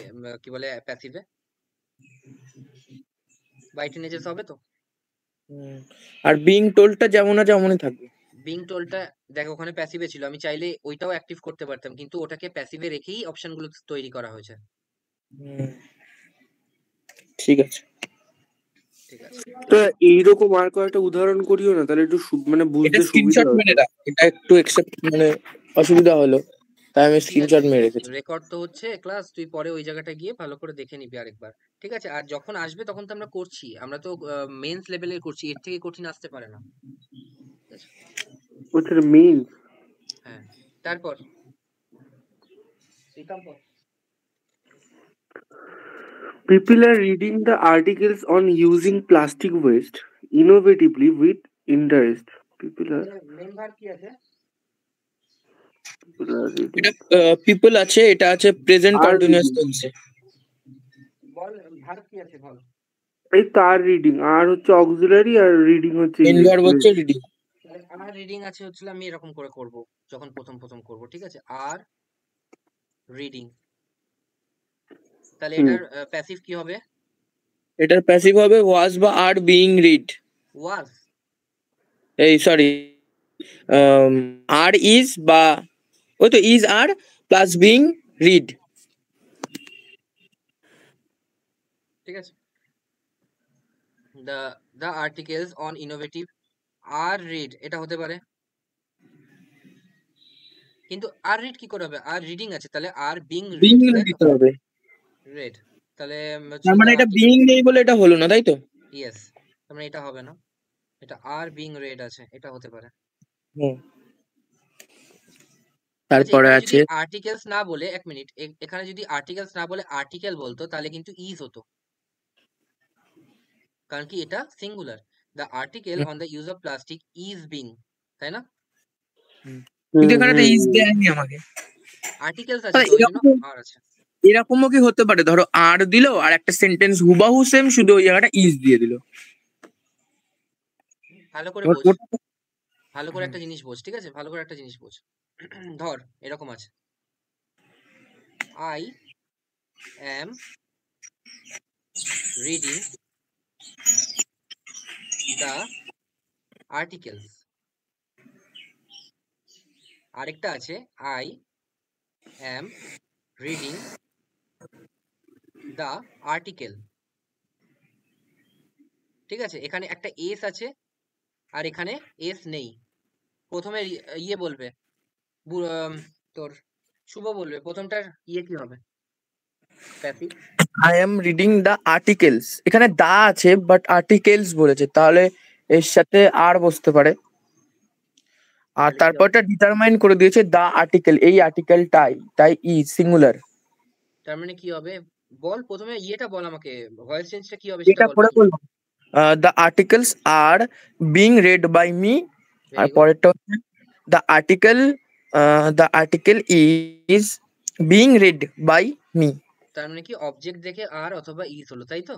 কি বলে প্যাসিভে বাই টিনেজার্স হবে তো। হুম। আর বিং টোলটা যেমন আছে তেমনই থাকবে। বিং টোলটা দেখো ওখানে প্যাসিভে ছিল, আমি চাইলে ওইটাও অ্যাক্টিভ করতে পারতাম, কিন্তু ওটাকে প্যাসিভে রেখেই অপশনগুলো তৈরি করা হয়েছে। হুম, ঠিক আছে। ঠিক আছে, তো এইরকম আর কয়েকটা উদাহরণ করিও না, তাহলে একটু মানে এটা বুঝতে সুবিধা স্ক্রিনশট মেরে হতো। রাখ, এটা একটু একসেপ্ট মানে অসুবিধা হলো, তাই আমি ঠিক আছে, স্ক্রিনশট মেরে রেখেছি। রেকর্ড তো হচ্ছে ক্লাস, তুই পরে ওই জায়গাটা গিয়ে ভালো করে দেখে নিবি আরেকবার। ঠিক আছে, আর যখন আসবে তখন তো আমরা করছি, আমরা তো মেন্স লেভেলের করছি, এর থেকে কঠিন আসতে পারে না। ঠিক আছে, ওটা মেইন। হ্যাঁ, তারপর Srikanta, People are reading the articles on using plastic waste innovatively with interest. People are main verb কি আছে? reading. এটা পিপল আছে, এটা আছে প্রেজেন্ট Are কন্টিনিউয়াস reading. টেন্সে। বল ভার কি আছে বল। এই তো আর রিডিং, আর হচ্ছে অক্সিলারি আর রিডিং হচ্ছে মেন ইয়ে। ভার্ব হচ্ছে রিডিং। তাহলে আর রিডিং আছে হচ্ছিল, আমি এরকম করে করব যখন প্রথম প্রথম করব, ঠিক আছে, আর রিডিং, তাহলে হুম। এটার প্যাসিভ কি হবে? এটার প্যাসিভ হবে ওয়াজ বা আর বিইং রিড। ওয়াজ, এই সরি, আর ইজ বা ওই তো is are plus being read. ঠিক আছে, the articles on innovative are read, এটা হতে পারে, কিন্তু আর রিড কি করে হবে, আর রিডিং আছে, তাহলে আর বিং বিইং রিড, তাই তো, দিতে হবে। রেড, তাহলে তার হচ্ছিল মানে the এটা article, বিইং নেই বলে এটা হলো না, তাই তো? ইয়েস, তার মানে এটা হবে না, এটা আর বিং রেড আছে, এটা হতে পারে। হুম। আচ্ছা, তারপরে এখানে যদি আছে আর্টিকেলস না বলে, এক মিনিট, এখানে যদি আর্টিকেলস না বলে আর্টিকেল বলতো তাহলে কিন্তু ইজ হতো, কারণ কি এটা singular, the article on the use of plastic is being, তাই না? কিন্তু এখানে তো ইজ দেয়নি আমাকে। আর্টিকেলস আছে তো, ওই জন্য আর আছে। এরকমও কি হতে পারে, ধরো আর দিলো আর একটা সেন্টেন্স হুবাহু সেম, শুধু ওই জায়গাটা ইজ দিয়ে দিল। ভালো করে বোঝ, ভালো করে একটা জিনিস বোঝ, ঠিক আছে, ভালো করে একটা জিনিস বোঝ। ধর এরকম আছে, I am reading the articles, আরেকটা আছে I am reading the article, ঠিক আছে, এখানে একটা এস আছে আর এখানে এস নেই। প্রথমে ইয়ে বলবে, তোর শুভ বলবে, প্রথমটার ইয়ে কি হবে passive? I am reading the articles, এখানে দা আছে বাট আর্টিকেলস বলেছে, তাহলে এর সাথে আর বসতে পারে। আর তাহলে কি হবে? তারপরটা ডিটারমাইন করে দিয়েছে দ্য আর্টিকেল, এই আর্টিকেলটাই, তাই ই সিঙ্গুলার। তার মানে কি হবে বল, প্রথমে ইয়েটা বল আমাকে, ভয়েস চেঞ্জটা কি হবে সেটা এটা বল পরে প্রথমে। বলবো। The articles are being read by me. আর ভেরি গুড, পরেরটা হচ্ছে the article, the article is being read by me. তার মানে কি অবজেক্ট দেখে আর অথবা ইজ হলো, তাই তো?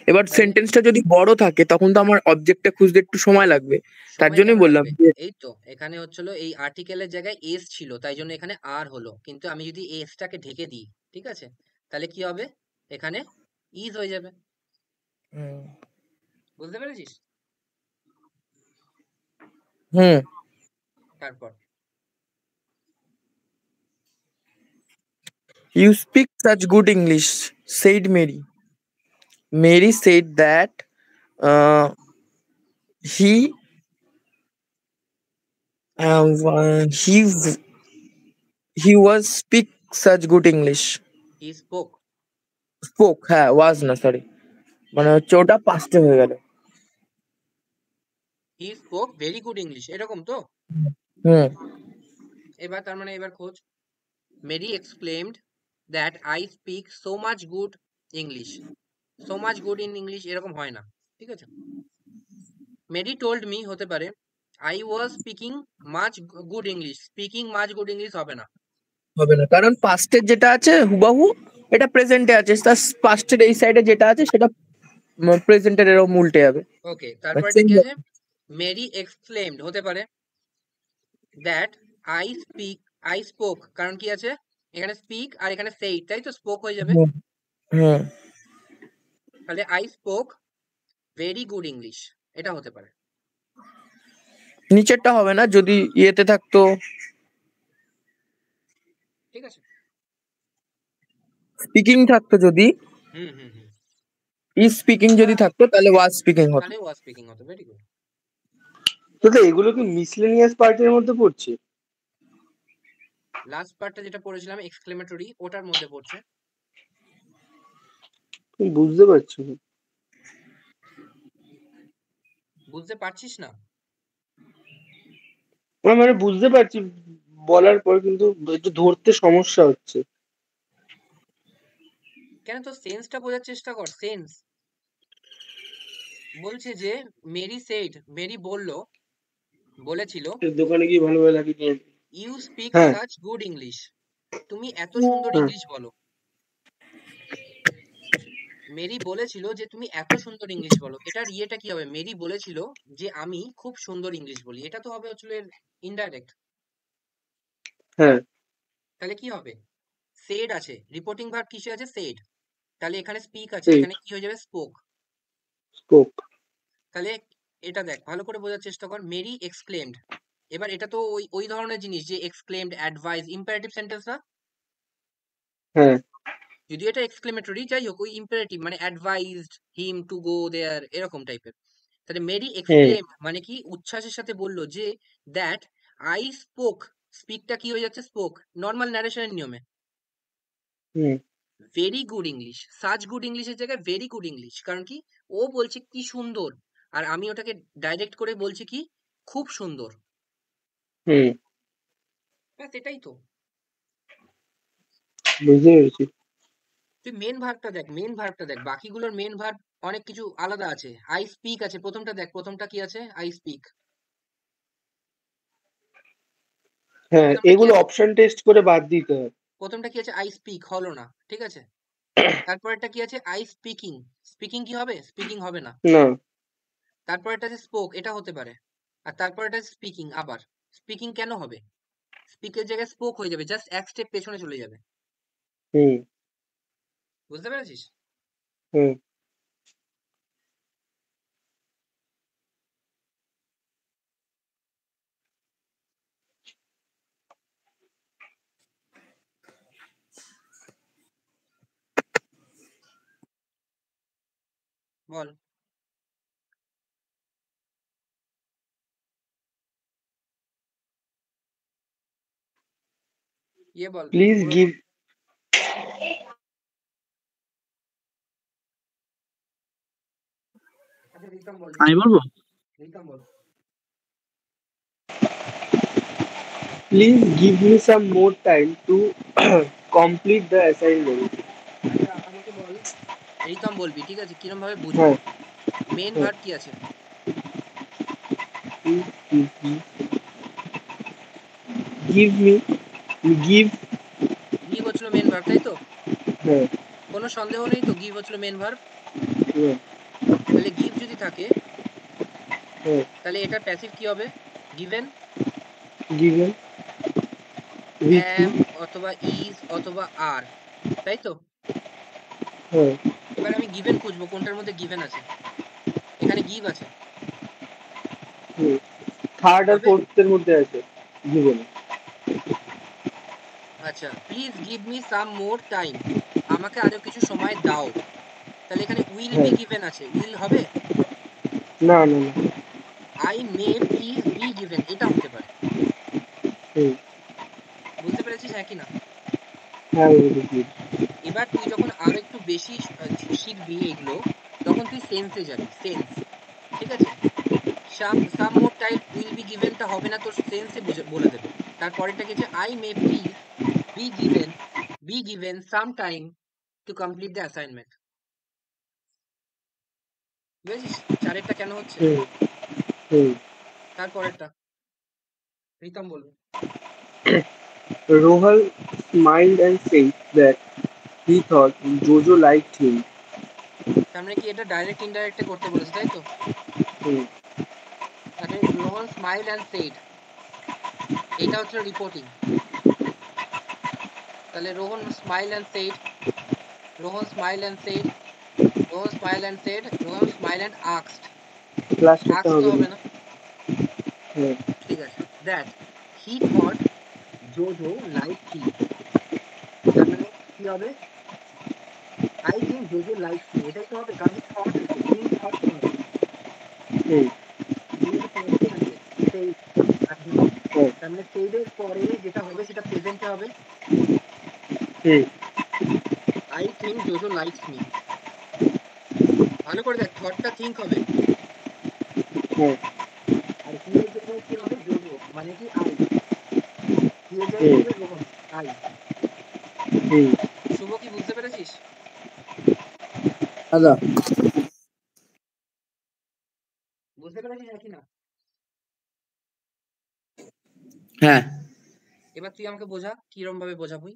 এবার তাহলে সেন্টেন্সটা যদি বড় থাকে তখন তো আমার অবজেক্টটা খুঁজতে একটু সময় লাগবে, তার সময় কেন জন্যই বললাম লাগবে, যে এই তো এখানে হচ্ছিল এই আর্টিকেলের জায়গায় এস ছিল, তাই জন্য এখানে আর হলো, কিন্তু আমি যদি এসটাকে ঢেকে দিই, ঠিক আছে, তাহলে কি হবে, এখানে ইজ হয়ে যাবে, বুঝতে পেরেছিস? হুম। তারপর You speak such good English, said Mary. Mary said that uh, he he was speak such good English. He spoke, Spoke, হ্যাঁ was না সরি, মানে হচ্ছে ওটা পাস্টে হয়ে গেল। He spoke very good English, এরকম তো। হুম এবার তার মানে এবার খোঁজ। Mary exclaimed that I speak so much good English. So much good in English এরকম হয় না, ঠিক আছে। মেরি টোল্ড মি হতে পারে, I was speaking much good English. Speaking much good English হবে না। হবে না, কারণ পাস্টের যেটা আছে হুবাহু এটা প্রেজেন্টে আছে, তার পাস্টের এই সাইডে যেটা আছে সেটা প্রেজেন্টের এরকম উল্টে যাবে। ওকে, তারপরটা কি আছে? মেরি এক্সক্লেমড হতে পারে দ্যাট আই স্পোক, কারণ কি আছে এখানে স্পিক আর এখানে সেইড, তাই তো স্পোক হয়ে যাবে। হুম তাহলে I spoke very good English, এটা হতে পারে। নিচেরটা হবে না, যদি ইয়েতে থাকতো, ঠিক আছে। স্পিকিং থাকতো, যদি হুম হুম হুম, ইজ স্পিকিং যদি থাকতো তাহলে ওয়াজ স্পিকিং হতো। তাহলে ওয়াজ স্পিকিং হতো। Very good. দাদা এগুলো কি মিসলেনিয়াস পার্টের মধ্যে পড়ছে? লাস্ট পার্টটা যেটা পড়েছিলাম এক্সক্লেমেটরি, ওটার মধ্যে পড়ছে। তুমি বুঝতে পারছো না? বুঝতে পারছিস না? না, মানে বুঝতে পারছি বলার পর, কিন্তু একটু ধরতে সমস্যা হচ্ছে। কেন, তো সেন্সটা বোঝার চেষ্টা কর। সেন্স বলছে যে মেরি সেড, মেরি বলেছিল, এর দোকানে গিয়ে ভালো ভালো লাগে নিয়ে। ইউ স্পিক হ্যাঁ সাচ গুড ইংলিশ। তুমি এত সুন্দর হ্যাঁ ইংলিশ বলো। মেরি বলেছিল যে তুমি এত সুন্দর ইংলিশ বলো। এটার ইয়েটা কি হবে? মেরি বলেছিল যে আমি খুব সুন্দর ইংলিশ বলি, এটা তো হবে হচ্ছে ইনডাইরেক্ট। হ্যাঁ তাহলে কি হবে? সেড আছে, রিপোর্টিং ভার্ব কিসে আছে? সেড। তাহলে এখানে স্পিক আছে, এই এখানে কি হয়ে যাবে? স্পোক। স্পোক। তাহলে এটা দেখ, ভালো করে বোঝার চেষ্টা কর। মেরি এক্সক্লেমড, এবার এটা তো ওই ওই ধরনের জিনিস যে এক্সক্লেমড, অ্যাডভাইস, ইম্পারেটিভ সেন্টেন্স না? হ্যাঁ যদিও এটা এক্সক্লেমেটরি, যাই হোক ওই ইম্পারেটিভ মানে অ্যাডভাইজড হিম টু গো দেয়ার, এরকম টাইপের। তাহলে মেরি হুম এক্সক্লেম মানে কি? উচ্ছ্বাসের সাথে বললো যে দ্যাট আই স্পোক, স্পিকটা কি হয়ে যাচ্ছে? স্পোক, নর্মাল ন্যারেশনের নিয়মে। Hmm very good English, such good ইংলিশের জায়গায় ভেরি গুড ইংলিশ, কারণ কি ও বলছে কি সুন্দর, আর আমি ওটাকে ডাইরেক্ট করে বলছি কি খুব সুন্দর। হুম ব্যাস এটাই তো। বুঝতে পেরেছি। তুই মেন ভার্বটা দেখ, মেন ভার্বটা দেখ, বাকিগুলোর মেন ভার্ব অনেক কিছু আলাদা আছে। আই স্পিক আছে, প্রথমটা দেখ, প্রথমটা কি আছে? I speak. হ্যাঁ, প্রথমটা কি এগুলো আছে? অপশন টেস্ট করে বাদ দিতে হয়। প্রথমটা কি আছে? আই স্পিক, হলো না, ঠিক আছে। তারপরেরটা কি আছে? I speaking. স্পিকিং কি হবে? স্পিকিং হবে না। না, তারপরেরটা আছে স্পোক, এটা হতে পারে। আর তারপরেরটা স্পিকিং। আবার স্পিকিং কেন হবে? স্পিকের জায়গায় স্পোক হয়ে যাবে, জাস্ট এক স্টেপ পেছনে চলে যাবে। হুম বুঝতে পেরেছিস? হুম বল। ইয়ে বল প্লিজ পুরো গিভ। বল। আচ্ছা রিতম বল, আমি বলবো। রিতম বল। Please give me some more time to complete the assignment. আচ্ছা আমাকে বল, রিতম বলবি, ঠিক আছে? কিরম ভাবে বুঝবো? হ্যাঁ মেন হ্যাঁ। ভার্ব কি আছে? Give me, give. গিভ হচ্ছিল মেন ভার্ব, তাই তো? হ্যাঁ কোনো সন্দেহ নেই তো, গিভ হচ্ছিল মেন ভার্ব। হ্যাঁ তাহলে গিভ যদি থাকে হ্যাঁ। তাহলে এটার প্যাসিভ কি হবে? Given, given with me. Am অথবা ইজ অথবা আর, তাই তো? হ্যাঁ এবার আমি গিভেন খুঁজবো, কোনটার মধ্যে গিভেন আছে? এখানে গিভ আছে, হুম। থার্ড আর হবে? ফোর্থ এর মধ্যে আছে গিভেন। আচ্ছা, please give me some more time, আমাকে আরো কিছু সময় দাও। তাহলে এখানে উইল বি হ্যাঁ। গিভেন আছে, উইল হবে? না না না। I may please be given, এটা হতে পারে। হুম, বুঝতে পেরেছিস হ্যাঁ কি না? হ্যাঁ বুঝেছি। এবার তুই যখন আরো একটু বেশি শিখবি এগুলো, তখন তুই সেন্সে যাবি, সেন্স। ঠিক আছে, সাম মোর টাইম উইল বি গিভেনটা হবে না, তোর সেন্সে বলে দেবে। তারপরেরটা কি আছে, I may please be given some time to complete the assignment. বুঝেছিস চারেরটা কেন হচ্ছে? হুম, হুম। তারপরেরটা প্রীতম বলবে। Rohan smiled and said that he thought Jojo liked him. তার মানে কি এটা ডাইরেক্ট ইনডাইরেক্টে করতে বলেছে, তাই তো? হুম, তাহলে রোহন স্মাইল অ্যান্ড সেইড, এটা হচ্ছে রিপোর্টিং। তাহলে Rohan smile and said, Rohan smile and said, Rohan smile and said, Rohan smile and asked. লাস্টেরটা আস্ক তো হবে হবে না। না। হ্যাঁ, ঠিক আছে, that he thought Jojo like him. তার মানে কি হবে, I think Jojo likes me, এটাই তো হবে, কারণ থট আছে, থিঙ্ক থট তো হবে। হুম, যেহেতু past এ আছে, সেই আর হিম, হ্যাঁ, তার মানে সেইডের পরে যেটা হবে সেটা প্রেজেন্টে হবে। Hmm, I think Jojo likes me. ভালো করে দেখ, থটটা থিঙ্ক হবে, হ্যাঁ, আর হি এর জায়গায় কি হবে, জোজো, মানে কি আই। হি এর জায়গায় কি হুম, হবে, রোহন, আই। হুম। শুভ কি বুঝতে পেরেছিস? দাদা, বুঝতে পেরেছিস নাকি না? হ্যাঁ। এবার তুই আমাকে বোঝা, কিরম ভাবে বোঝাবি।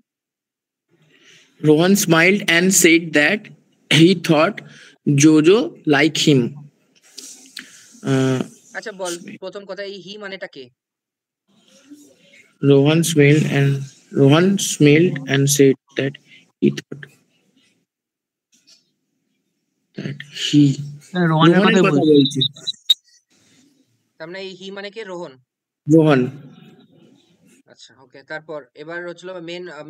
Rohan smiled and said that he thought Jojo liked him. Uh, আচ্ছা বল, প্রথম কথা, এই হি মানেটা কে? Rohan smiled and said that he thought that he রোহনের রোহনের কথাই কথা বলছি। বলছে। তার মানে এই হি মানে কে, রোহন। রোহন আচ্ছা ওকে, তারপর এবার হচ্ছিল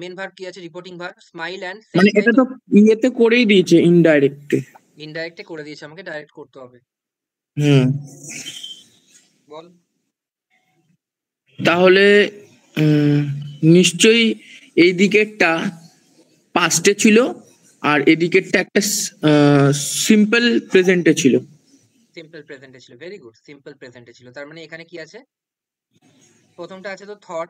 মেন ভার্ব কি আছে, রিপোর্টিং ভার্ব স্মাইল অ্যান্ড মানে সেইড, তাই এটা তো? তো ইয়েতে করেই দিয়েছে ইনডাইরেক্টে। ইনডাইরেক্টে করে দিয়েছে, আমাকে ডাইরেক্ট করতে হবে। হুম, বল। তাহলে নিশ্চয়ই এই দিকেরটা পাস্টে ছিল আর এদিকেরটা একটা সিম্পল প্রেজেন্টে ছিল। সিম্পল প্রেজেন্টে ছিল, ভেরি গুড, সিম্পল প্রেজেন্টে ছিল। তার মানে এখানে কি আছে, প্রথমটা আছে তো থট,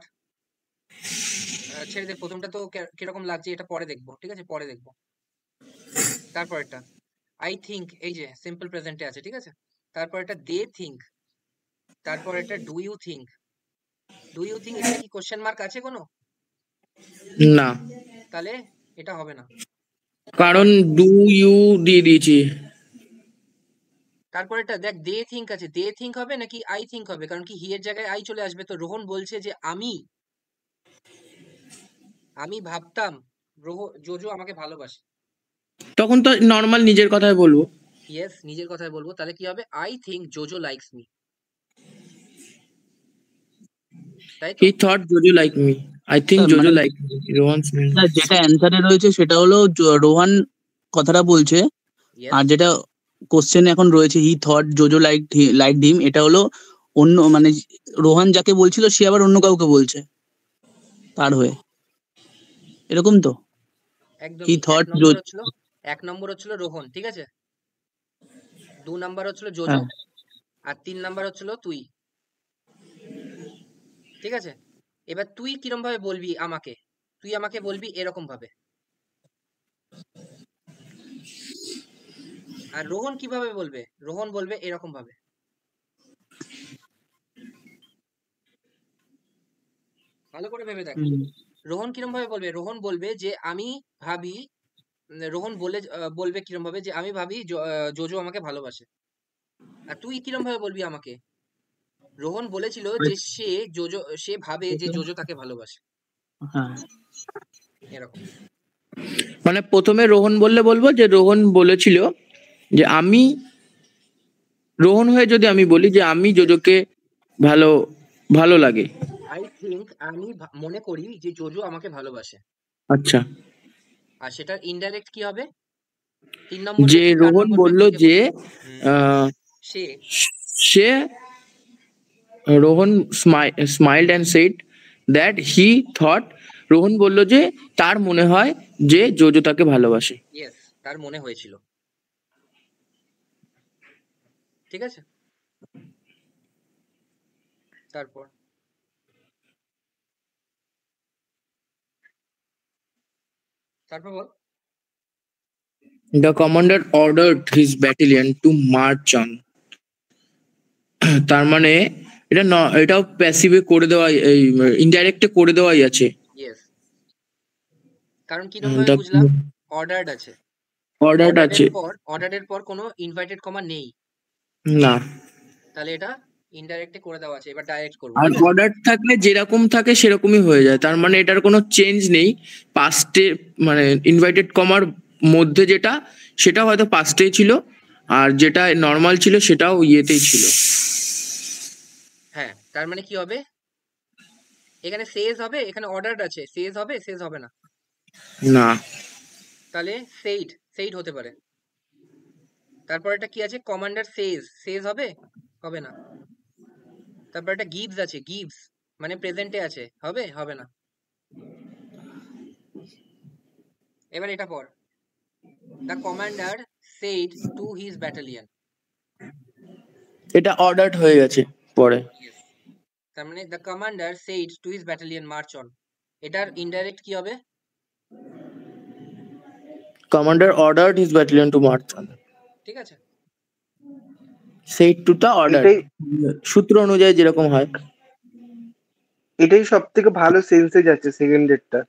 ছেড়ে দে, প্রথমটা তো কিরকম লাগছে এটা পরে দেখবো, ঠিক আছে, পরে দেখবো। তারপরেরটা আই থিঙ্ক, এই যে সিম্পল প্রেজেন্টে আছে, ঠিক আছে। তারপর এটা দে থিঙ্ক, তারপর এটা do you think. Do you think এখানে কি কোশ্চেন মার্ক আছে কোনো? না, তাহলে এটা হবে না। কারণ ডু ইউ দিয়ে দিয়েছি। তারপর এটা দেখ, দে থিঙ্ক আছে, দে থিঙ্ক হবে নাকি আই থিঙ্ক হবে, কারণ কি হি এর জায়গায় আই চলে আসবে। তো রোহন বলছে যে আমি ভাবতাম জোজো আমাকে ভালোবাসে। তখন তো নর্মাল নিজের কথাই বলবো। ইয়েস, নিজের কথাই বলবো। তাহলে কি হবে, I think Jojo likes me, তাই তো? হি thought Jojo like me, I think JoJo মানে লাইক মি, রোহন স্মাইল। যেটা অ্যান্সারে রয়েছে সেটা হলো রোহান কথাটা বলছে, ইয়েস, আর যেটা কোশ্চেন এখন রয়েছে হি থট জোজো লাইক হিম, এটা হলো অন্য মানে রোহান যাকে বলছিল সে আবার অন্য কাউকে বলছে তার হয়ে, এরকম তো। হি একদমই। থট এক নম্বর হচ্ছিল রোহন, ঠিক আছে। 2 নাম্বার হচ্ছিল জোজো, হ্যাঁ, আর 3 নাম্বার হচ্ছিল তুই, ঠিক আছে। এবার তুই কিরম ভাবে বলবি আমাকে, তুই আমাকে বলবি এরকম ভাবে। আর রোহন কিভাবে বলবে, রোহন বলবে এরকম ভাবে। ভালো করে ভেবে দেখ, রোহন কিরম ভাবে বলবে। রোহন বলবে যে আমি ভাবি, রোহন বলবে কিরম ভাবে, যে আমি ভাবি জোজো আমাকে ভালোবাসে। আর তুই কিরম ভাবে বলবি আমাকে, রোহন বলেছিল যে সে ভাবে যে জোজো তাকে ভালোবাসে, হ্যাঁ, এরকম। মানে প্রথমে রোহন বললে বলবো যে রোহন বলেছিল যে রোহন হয়ে যদি আমি বলি যে আমি জোজোকে ভালো ভালো লাগে। আই থিঙ্ক, আমি মনে করি যে জোজো আমাকে ভালোবাসে। আচ্ছা, আর সেটা ইনডাইরেক্ট কি হবে, 3 নম্বর যে ব্যক্তি 4 রোহন নম্বর বলল ব্যক্তিকে যে বলবে। আহ, সে সে Rohan smiled and said that he thought, Rohan বলল যে তার মনে হয় যে জোজো তাকে ভালোবাসে। ইয়েস, তার মনে হয়েছিল। ঠিক আছে, তারপর তারপর বল। The commander ordered his battalion to march on. তার মানে এটাও প্যাসিভে করে দেওয়া, এই ইনডাইরেক্টে করে দেওয়াই আছে। ইয়েস, কারণ কিরকম ভাবে দ্য বুঝলাম? অর্ডার্ড আছে, অর্ডার্ড আছে অর্ডারের পর কোনো ইনভাইটেড কমা নেই, না, তাহলে এটা ইনডাইরেক্টে করে দেওয়া আছে। এবার ডাইরেক্ট করবো, আর ঠিক আছে? অর্ডার থাকলে যেরকম থাকে সেরকমই হয়ে যায়, তার মানে এটার কোনো চেঞ্জ নেই। পাস্টে মানে ইনভাইটেড কমার মধ্যে যেটা, সেটা হয়তো পাস্টেই ছিল, আর যেটা নর্মাল ছিল সেটাও ইয়েতেই ছিল। হ্যাঁ, তার মানে কি হবে? এখানে সেজ হবে, এখানে অর্ডার্ড আছে, সেজ হবে, সেজ হবে না, না, তাহলে সেইড হতে পারে। তারপর এটা কি আছে? কমান্ডার সেজ হবে, হবে না। তারপর এটা গিভস আছে, গিভস মানে প্রেজেন্টে আছে, হবে, হবে না। এবার এটা পর, the commander said to his battalion. এটা অর্ডার্ড হয়ে গেছে পরে। ইয়েস, তার মানে the commander said to his battalion march on. এটার ইনডাইরেক্ট কি হবে? Commander ordered his battalion to march on. ঠিক আছে, সেইড টু দা অর্ডার, এটাই সূত্র অনুযায়ী যেরকম হয়। এটাই সব থেকে ভালো সেন্সে যাচ্ছে সেকেন্ড ডেটটা।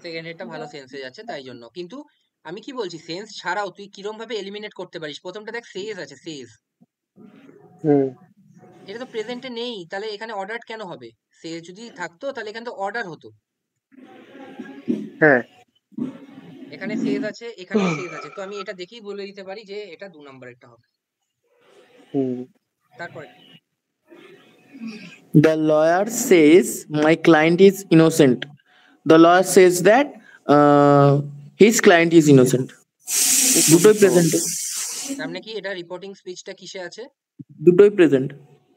সেকেন্ড এটা ভালো সেন্সে যাচ্ছে, তাই জন্য। কিন্তু আমি কি বলছি, সেন্স ছাড়াও তুই কিরম ভাবে এলিমিনেট করতে পারিস? প্রথমটা দেখ, সেজ আছে, সেজ, হুম। এটা তো প্রেজেন্টে নেই, তাহলে এখানে অর্ডার কেন হবে? সেজ যদি থাকতো তাহলে এখানে তো অর্ডার হতো। হ্যাঁ। এখানে সেজ আছে, এখানেও সেজ আছে, তো আমি এটা দেখেই বলে দিতে পারি যে এটা 2 নম্বরেরটা হবে। হুম। তারপরে The lawyer says my client is innocent. The lawyer says that his client is innocent. দুটোই প্রেজেন্টে, তার মানে কি এটা রিপোর্টিং স্পিচটা কিসে আছে? দুটোই প্রেজেন্ট।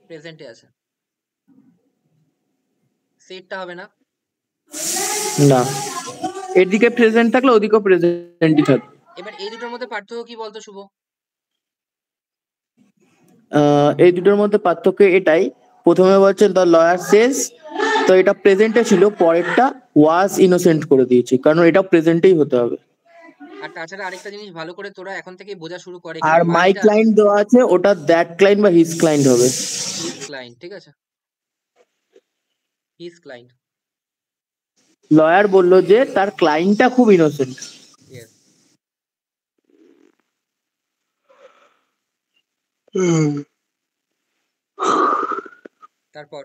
প্রেজেন্টে আছে, সেটটা হবে না। না, এদিকে প্রেজেন্ট থাকলে ওদিকেও প্রেজেন্টই থাকবে। এবার এই দুটোর মধ্যে পার্থক্য কি বলতো শুভ? এই দুটোর মধ্যে পার্থক্য এটাই, প্রথমে বলছে দ্য লয়ার সেজ, তো এটা প্রেজেন্টে ছিল, পরেরটা ওয়াজ ইনোসেন্ট করে দিয়েছি, কারণ এটা প্রেজেন্টেই হতে হবে। আর তাছাড়া আরেকটা জিনিস ভালো করে তোরা এখন থেকেই বোঝা শুরু করে, আর এখানে মাই মাইটা ক্লায়েন্ট দেওয়া আছে, ওটা দ্যাট ক্লায়েন্ট বা হিজ ক্লায়েন্ট হবে। হিজ ক্লায়েন্ট, ঠিক আছে, হিজ ক্লায়েন্ট। লয়ার বলল যে তার ক্লায়েন্টটা খুব ইনোসেন্ট। ইয়েস, তারপর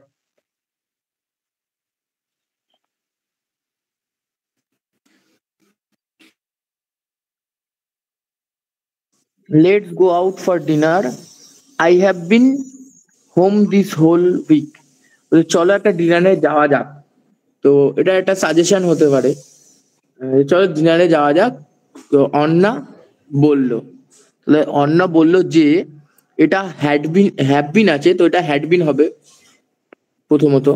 let's go out for dinner, I have been home this whole week. চলো একটা ডিনারে যাওয়া যাক। তো এটা একটা সাজেশন হতে পারে, চলো ডিনারে যাওয়া যাক। তো অন্না বলল, তাহলে অন্না বলল যে এটা হ্যাভ বিন আছে, তো এটা হ্যাড বিন হবে প্রথমত।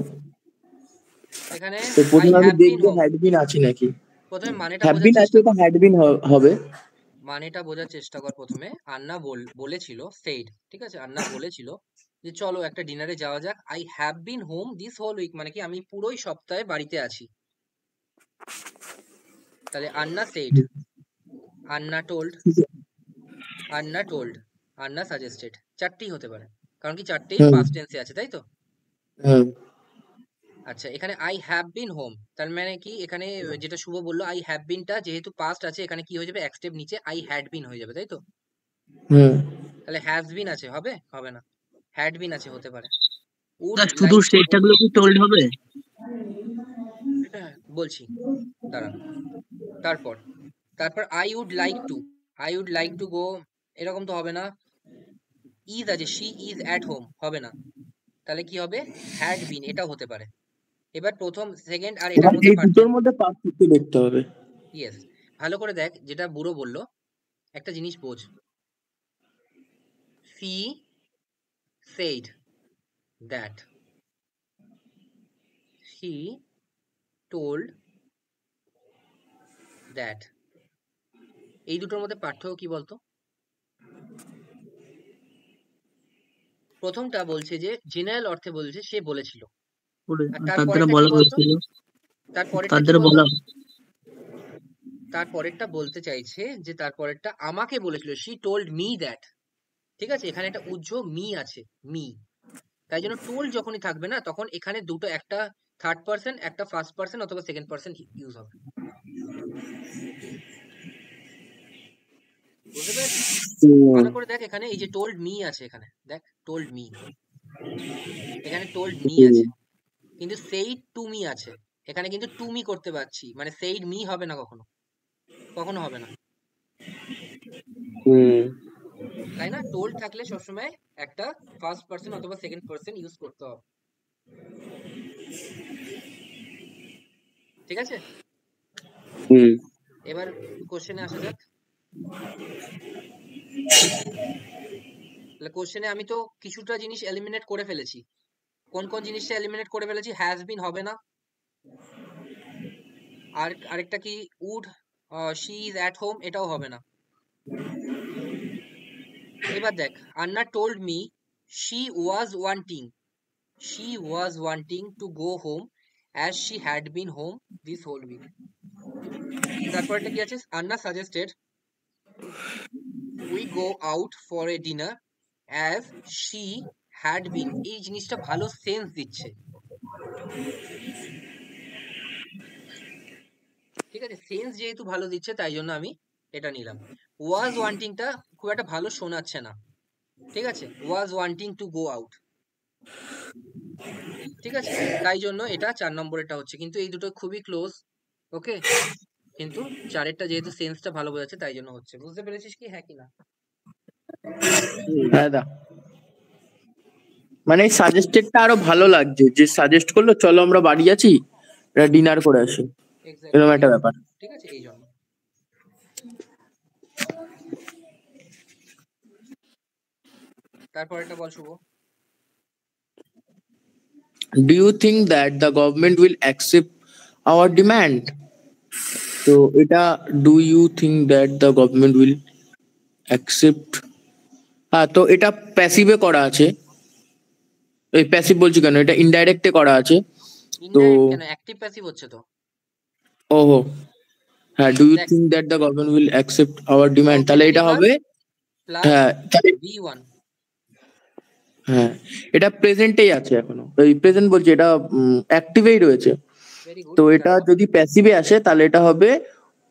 এখানে তো আই প্রথমে আমি হ্যাভ বিন দেখবো হোম, হ্যাড বিন আছে নাকি। প্রথমে মানেটা হ্যাভ বোঝার বিন আছে, চেষ্টা এটা কর, হ্যাড বিন হবে। মানেটা বোঝার চেষ্টা কর। প্রথমে আন্না বলেছিল সেইড, ঠিক আছে, আন্না বলেছিল যে চলো একটা ডিনারে যাওয়া যাক। I have been home this whole week মানে কি আমি পুরোই সপ্তাহে বাড়িতে আছি। তাহলে আন্না সেইড, আন্না টোল্ড, আন্না টোল্ড, আন্না সাজেস্টেড, চারটেই হতে পারে, কারণ কি চারটেই হুম পাস্ট টেন্সে আছে, তাই তো? হুম আচ্ছা, এখানে আই হ্যাভ বিন হোম, তার মানে কি এখানে যেটা শুভ বললো, আই হ্যাভ বিনটা যেহেতু পাস্ট আছে, এখানে কি হয়ে যাবে? এক স্টেপ নিচে আই হ্যাড বিন হয়ে যাবে, তাই তো? হুম তাহলে হ্যাজ বিন আছে, হবে, হবে না। হ্যাড বিন আছে, হতে পারে। উড শুধু লাইক টু গো, স্টেটটা গুলো কি টোল্ড হবে? বলছি দাঁড়ান। তারপর তারপর I would like to go, এরকম তো হবে না। ইজ আছে, শি ইজ অ্যাট হোম, হবে না। তাহলে কি হবে? হ্যাড বিন, এটাও হতে পারে। এবার প্রথম সেকেন্ড আর এটার এবার মধ্যে এই দুটোর পার্থক্য। মধ্যে পার্থক্য দেখতে হবে। ইয়েস, ভালো করে দেখ, যেটা বুড়ো বললো, একটা জিনিস বোঝ। C said that, he told that. এই দুটোর মধ্যে পার্থক্য কি বলতো? প্রথমটা বলছে যে জেনারেল অর্থে বলছে সে বলেছিল, আর তার দ্বারা তারপরেরটা কি বলা বলতো? হয়েছিল, তারপরেরটা তার কি দ্বারা বলতো? বলা। তারপরেরটা বলতে চাইছে যে তারপরেরটা আমাকে বলেছিল, শি টোল্ড মি দ্যাট। ঠিক আছে, এখানে একটা উজ্জ মি আছে, মি। তাই জন্য টোল্ড যখনই থাকবে না, তখন এখানে দুটো, একটা থার্ড পার্সন, একটা ফার্স্ট পার্সন অথবা সেকেন্ড পার্সন ইউজ হবে। বুঝতে পেরেছিস? ভালো করে দেখ, এখানে এই যে টোল্ড মি আছে, এখানে দেখ টোল্ড মি, এখানে টোল্ড মি আছে, কিন্তু সেইড টু মি আছে। এখানে কিন্তু টু মি করতে পারছি, মানে সেইড মি হবে না, কখনো কখনো হবে না, তাই না? টোল্ড থাকলে সবসময় একটা ফার্স্ট পার্সন অথবা সেকেন্ড পার্সন ইউজ করতে হবে। ঠিক আছে, এবার কোশ্চেনে আসা যাক। তাহলে কোশ্চেনে আমি তো কিছুটা জিনিস এলিমিনেট করে ফেলেছি। কোন কোন জিনিসটা এলিমিনেট করে ফেলেছি? হ্যাজ বিন হবে না, আর আরেকটা কি would, she is at home, এটাও হবে না। এবার দেখ, Anna told me she was wanting to go home as she had been home this whole week. তারপরটা কি আছে? Anna suggested we go out for a dinner as she had been. এই জিনিসটা ভালো সেন্স দিচ্ছে। ঠিক আছে, সেন্স যেহেতু ভালো দিচ্ছে তাই জন্য আমি এটা নিলাম। ওয়াজ ওয়ান্টিংটা খুব একটা ভালো শোনাচ্ছে না। ঠিক আছে, ওয়াজ ওয়ান্টিং টু গো আউট। ঠিক আছে, তাই জন্য এটা 4 নম্বরেরটা হচ্ছে, কিন্তু এই দুটো খুবই ক্লোজ। ওকে, কিন্তু চারেরটা যেহেতু সেন্সটা ভালো বোঝাচ্ছে তাই জন্য হচ্ছে। বুঝতে পেরেছিস কি? হ্যাঁ কি না? হ্যাঁ দা, মানে এই সাজেস্টেডটা আরো ভালো লাগছে, যে সাজেস্ট করলো চলো আমরা বাড়ি আছি, এটা ডিনার করে আসি, এক্স্যাক্টলি, এরকম একটা ব্যাপার। ঠিক আছে, এই জন্য। তারপর এটা বল Shubho. Do you think that the government will accept our demand? তো এটা do you think that the government will accept, হ্যাঁ তো এটা প্যাসিভে করা আছে। এই প্যাসিভ বলছি কেন, এটা ইনডাইরেক্টে করা আছে। তো ইনডাইরেক্ট কেন? অ্যাক্টিভ প্যাসিভ হচ্ছে তো। ওহো, হ্যাঁ, ডু ইউ দেখ, think that the government will accept our demand, তাহলে এটা অক্সিলারি ভার্ব হবে। প্লাস হ্যাঁ তাহলে V1। হ্যাঁ, এটা প্রেজেন্টেই আছে এখনো, এই প্রেজেন্ট বলছি, এটা অ্যাক্টিভেই রয়েছে। ভেরি গুড, তো এটা তারপর যদি প্যাসিভে আসে তাহলে এটা হবে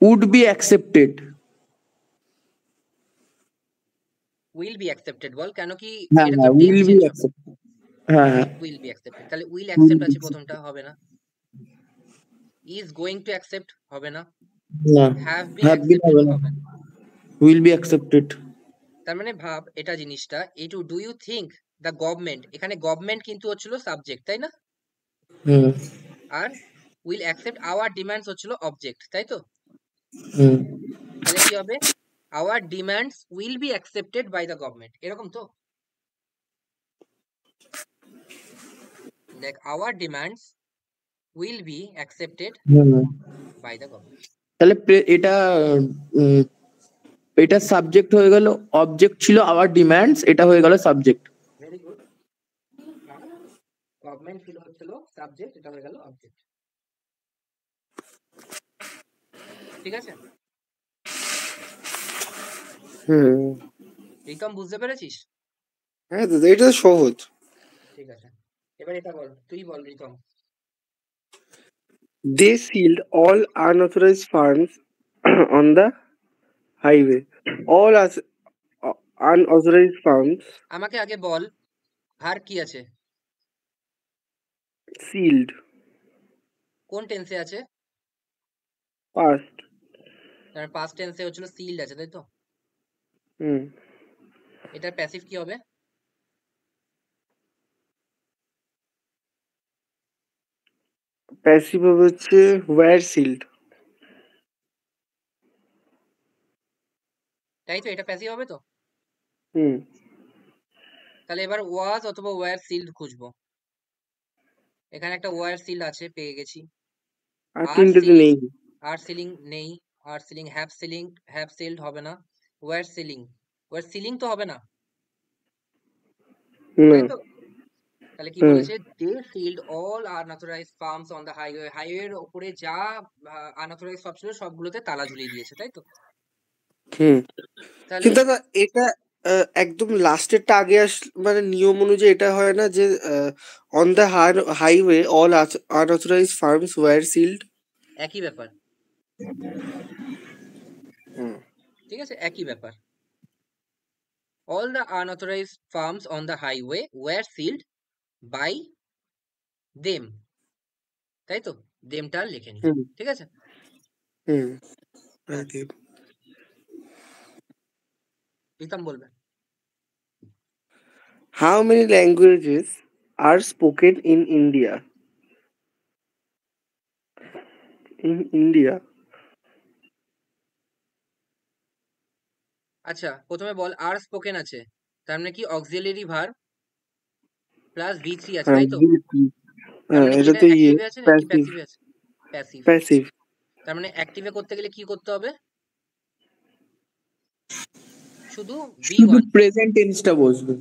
would be accepted. Will be accepted বল, কেন কি? হ্যাঁ এটা তো হ্যাঁ, টেন্স উইল বি চেঞ্জ হবে। অ্যাকসেপ্টেড। হ্যাঁ হ্যাঁ, উইল বি অ্যাকসেপ্টেড, তাহলে উইল will অ্যাকসেপ্ট be আছে, accepted. প্রথমটা হবে না। ইজ গোয়িং টু অ্যাকসেপ্ট হবে না। না, have been have been accepted হবে না, হবে না। Will be accepted. তার মানে ভাব এটা জিনিসটা, এই to do you think the government, এখানে গভর্নমেন্ট কিন্তু হচ্ছিল সাবজেক্ট, তাই না? হুম আর উইল অ্যাকসেপ্ট আওয়ার ডিমান্ডস হচ্ছিল অবজেক্ট, তাই তো? হুম তাহলে কি হবে? Our demands will be accepted by the government, এরকম তো। দেখ, our demands will be accepted হুম। By the government. তাহলে এটা উম, এটা সাবজেক্ট হয়ে গেল, অবজেক্ট ছিল আওয়ার ডিমান্ডস, এটা হয়ে গেল সাবজেক্ট। Very good. গভর্নমেন্ট ছিল হচ্ছিল সাবজেক্ট, এটা হয়ে গেল অবজেক্ট। ঠিক আছে, হুম। রিতম বুঝতে পেরেছিস? হ্যাঁ দাদা, এটা তো সহজ। ঠিক আছে, এবার এটা বল, তুই বল Ritam. They sealed all unauthorized farms on the highway. All unauthorized farms আমাকে আগে বল, ভার কি আছে? sealed. কোন টেন্সে আছে? Past. তার পাস্ট টেন্সে হচ্ছিল সিল্ড আছে, তাই তো? হুম। এটার প্যাসিভ কি হবে? প্যাসিভ হচ্ছে were sealed. তাই তো, এটা প্যাসিভ হবে তো। হুম। তাহলে এবার ওয়াজ অথবা ওয়্যার সিল্ড খুঁজবো। এখানে একটা ওয়ার সিল আছে, পেয়ে গেছি। আর আর তিনটেতে সিলিং, নেই। আর সিলিং নেই। আর সিলিং, হ্যাভ সিল্ড হবে না। ওয়ার সিলিং তো হবে না, না। তাই তো? তাহলে কি হুম বলেছে? They sealed all unauthorised farms on the highway. হাইওয়ের ওপরে যা আনঅথরাইজড ফার্ম ছিল সবগুলোতে তালা ঝুলিয়ে দিয়েছে, তাই তো? হুম তাহলে কিন্তু দাদা এটা একদম লাস্টেরটা আগে মানে নিয়ম অনুযায়ী এটা হয় না যে on the highway all unauthorised farms were sealed. একই ব্যাপার, ঠিক আছে? একই ব্যাপার। All the unauthorized farms on the highway were sealed by them, তাই তো? দেমটা আর লেখেনি, হুম ঠিক আছে? হুম হ্যাঁ, প্রীতম বলবে। How many languages are spoken in India? আচ্ছা, প্রথমে বল। আর স্পোকেন আছে, তার মানে কি অক্সিলারি ভার্ব প্লাস V3 আছে, হ্যাঁ তাই তো? তার হ্যাঁ মানে কি এটা এটা তো অ্যাক্টিভে আছে নাকি প্যাসিভ। প্যাসিভে আছে? প্যাসিভ। প্যাসিভ তার মানে অ্যাক্টিভে করতে গেলে কি করতে হবে? শুধু শুধু V1। প্রেজেন্ট টেন্সটা বসবে।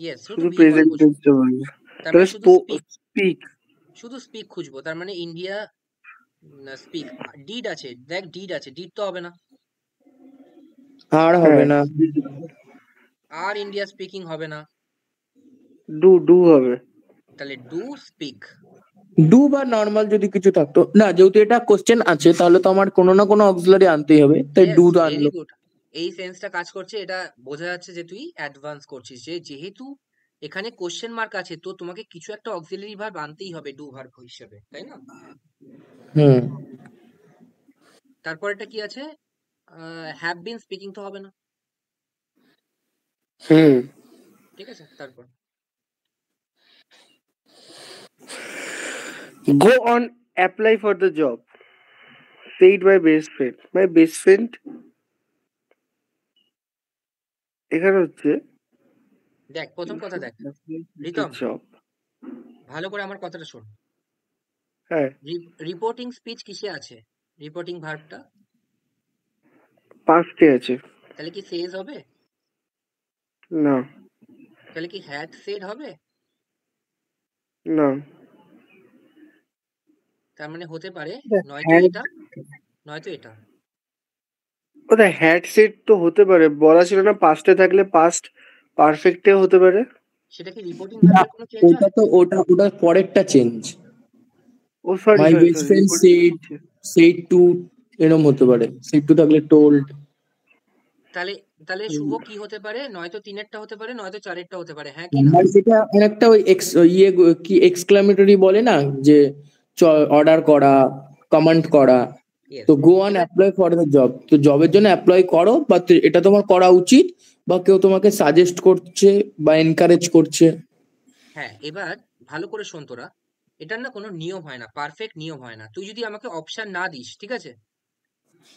ইয়েস, শুধু শুধু V1 প্রেজেন্ট বসবে। টেন্সটা বলবে। তার তাহলে মানে শুধু স্পিক, স্পিক। শুধু স্পিক খুঁজবো। তার মানে ইন্ডিয়া স্পিক। ডিড আছে, দেখ ডিড আছে, ডিড তো হবে না। আর হবে হ্যাঁ না। আর ইন্ডিয়া স্পিকিং হবে না, ডু হবে। তাহলে ডু স্পিক। ডু বা নর্মাল যদি কিছু থাকতো না, যেহেতু এটা কোশ্চেন আছে তাহলে তো আমার কোনো না কোনো অক্সিলারি আনতেই হবে, তাই ইয়েস, ডু তো ভেরি আনলো। গুড। এই সেন্সটা কাজ করছে, এটা বোঝা যাচ্ছে যে তুই অ্যাডভান্স করছিস, যে যেহেতু এখানে কোশ্চেন মার্ক আছে তো তোমাকে কিছু একটা অক্সিলারি ভার্ব আনতেই হবে ডু ভার্ব হিসেবে, তাই না? হুম তারপর এটা কি আছে? হ্যাভ বিন স্পিকিং তো হবে না, হুম ঠিক আছে? তারপর go on apply for the job said my best friend. My best friend এখানে হচ্ছে দেখ, প্রথম you কথা should দেখ apply for the Ritam, job. ভালো করে আমার কথাটা শোন। হ্যাঁ রিপোর্টিং স্পিচ কিসে আছে? রিপোর্টিং ভার্বটা, পাঁচটে আছে। তাহলে কি সেজ হবে? না তাহলে কি হ্যাড সেড হবে? না তার মানে হতে পারে নয়তো হ্যাড এটা, নয়তো এটা। ওটা হ্যাডসেট তো হতে পারে, বলা ছিল না পাস্টে থাকলে পাস্ট পারফেক্টে হতে পারে। সেটা কি রিপোর্টিং না, ভার্বের কোনো চেঞ্জ ওটা হয়? তো ওটা পরেরটা change. Oh sorry my sorry best sorry friend said to, এরম হতে পারে, সেড টু থাকলে টোল্ড। তাহলে তাহলে শুভ কি হতে পারে? নয়তো তিনেরটা হতে পারে, নয়তো চারেরটা হতে পারে, হ্যাঁ কি না? আর সেটা অনেকটা ওই কি এক্সক্লামেটরি বলে না, যে অর্ডার করা, কমান্ড ইয়েস, করা। ইয়েস। তো গো অন এবার অ্যাপ্লাই ফর দ্য জব, তো জবের জন্য অ্যাপ্লাই করো, বা এটা তোমার করা উচিত, বা কেউ তোমাকে সাজেস্ট করছে বা এনকারেজ করছে। হ্যাঁ, এবার ভালো করে শোন তোরা। এটার না কোনো নিয়ম হয় না, পারফেক্ট নিয়ম হয় না। তুই যদি আমাকে অপশন না দিস, ঠিক আছে?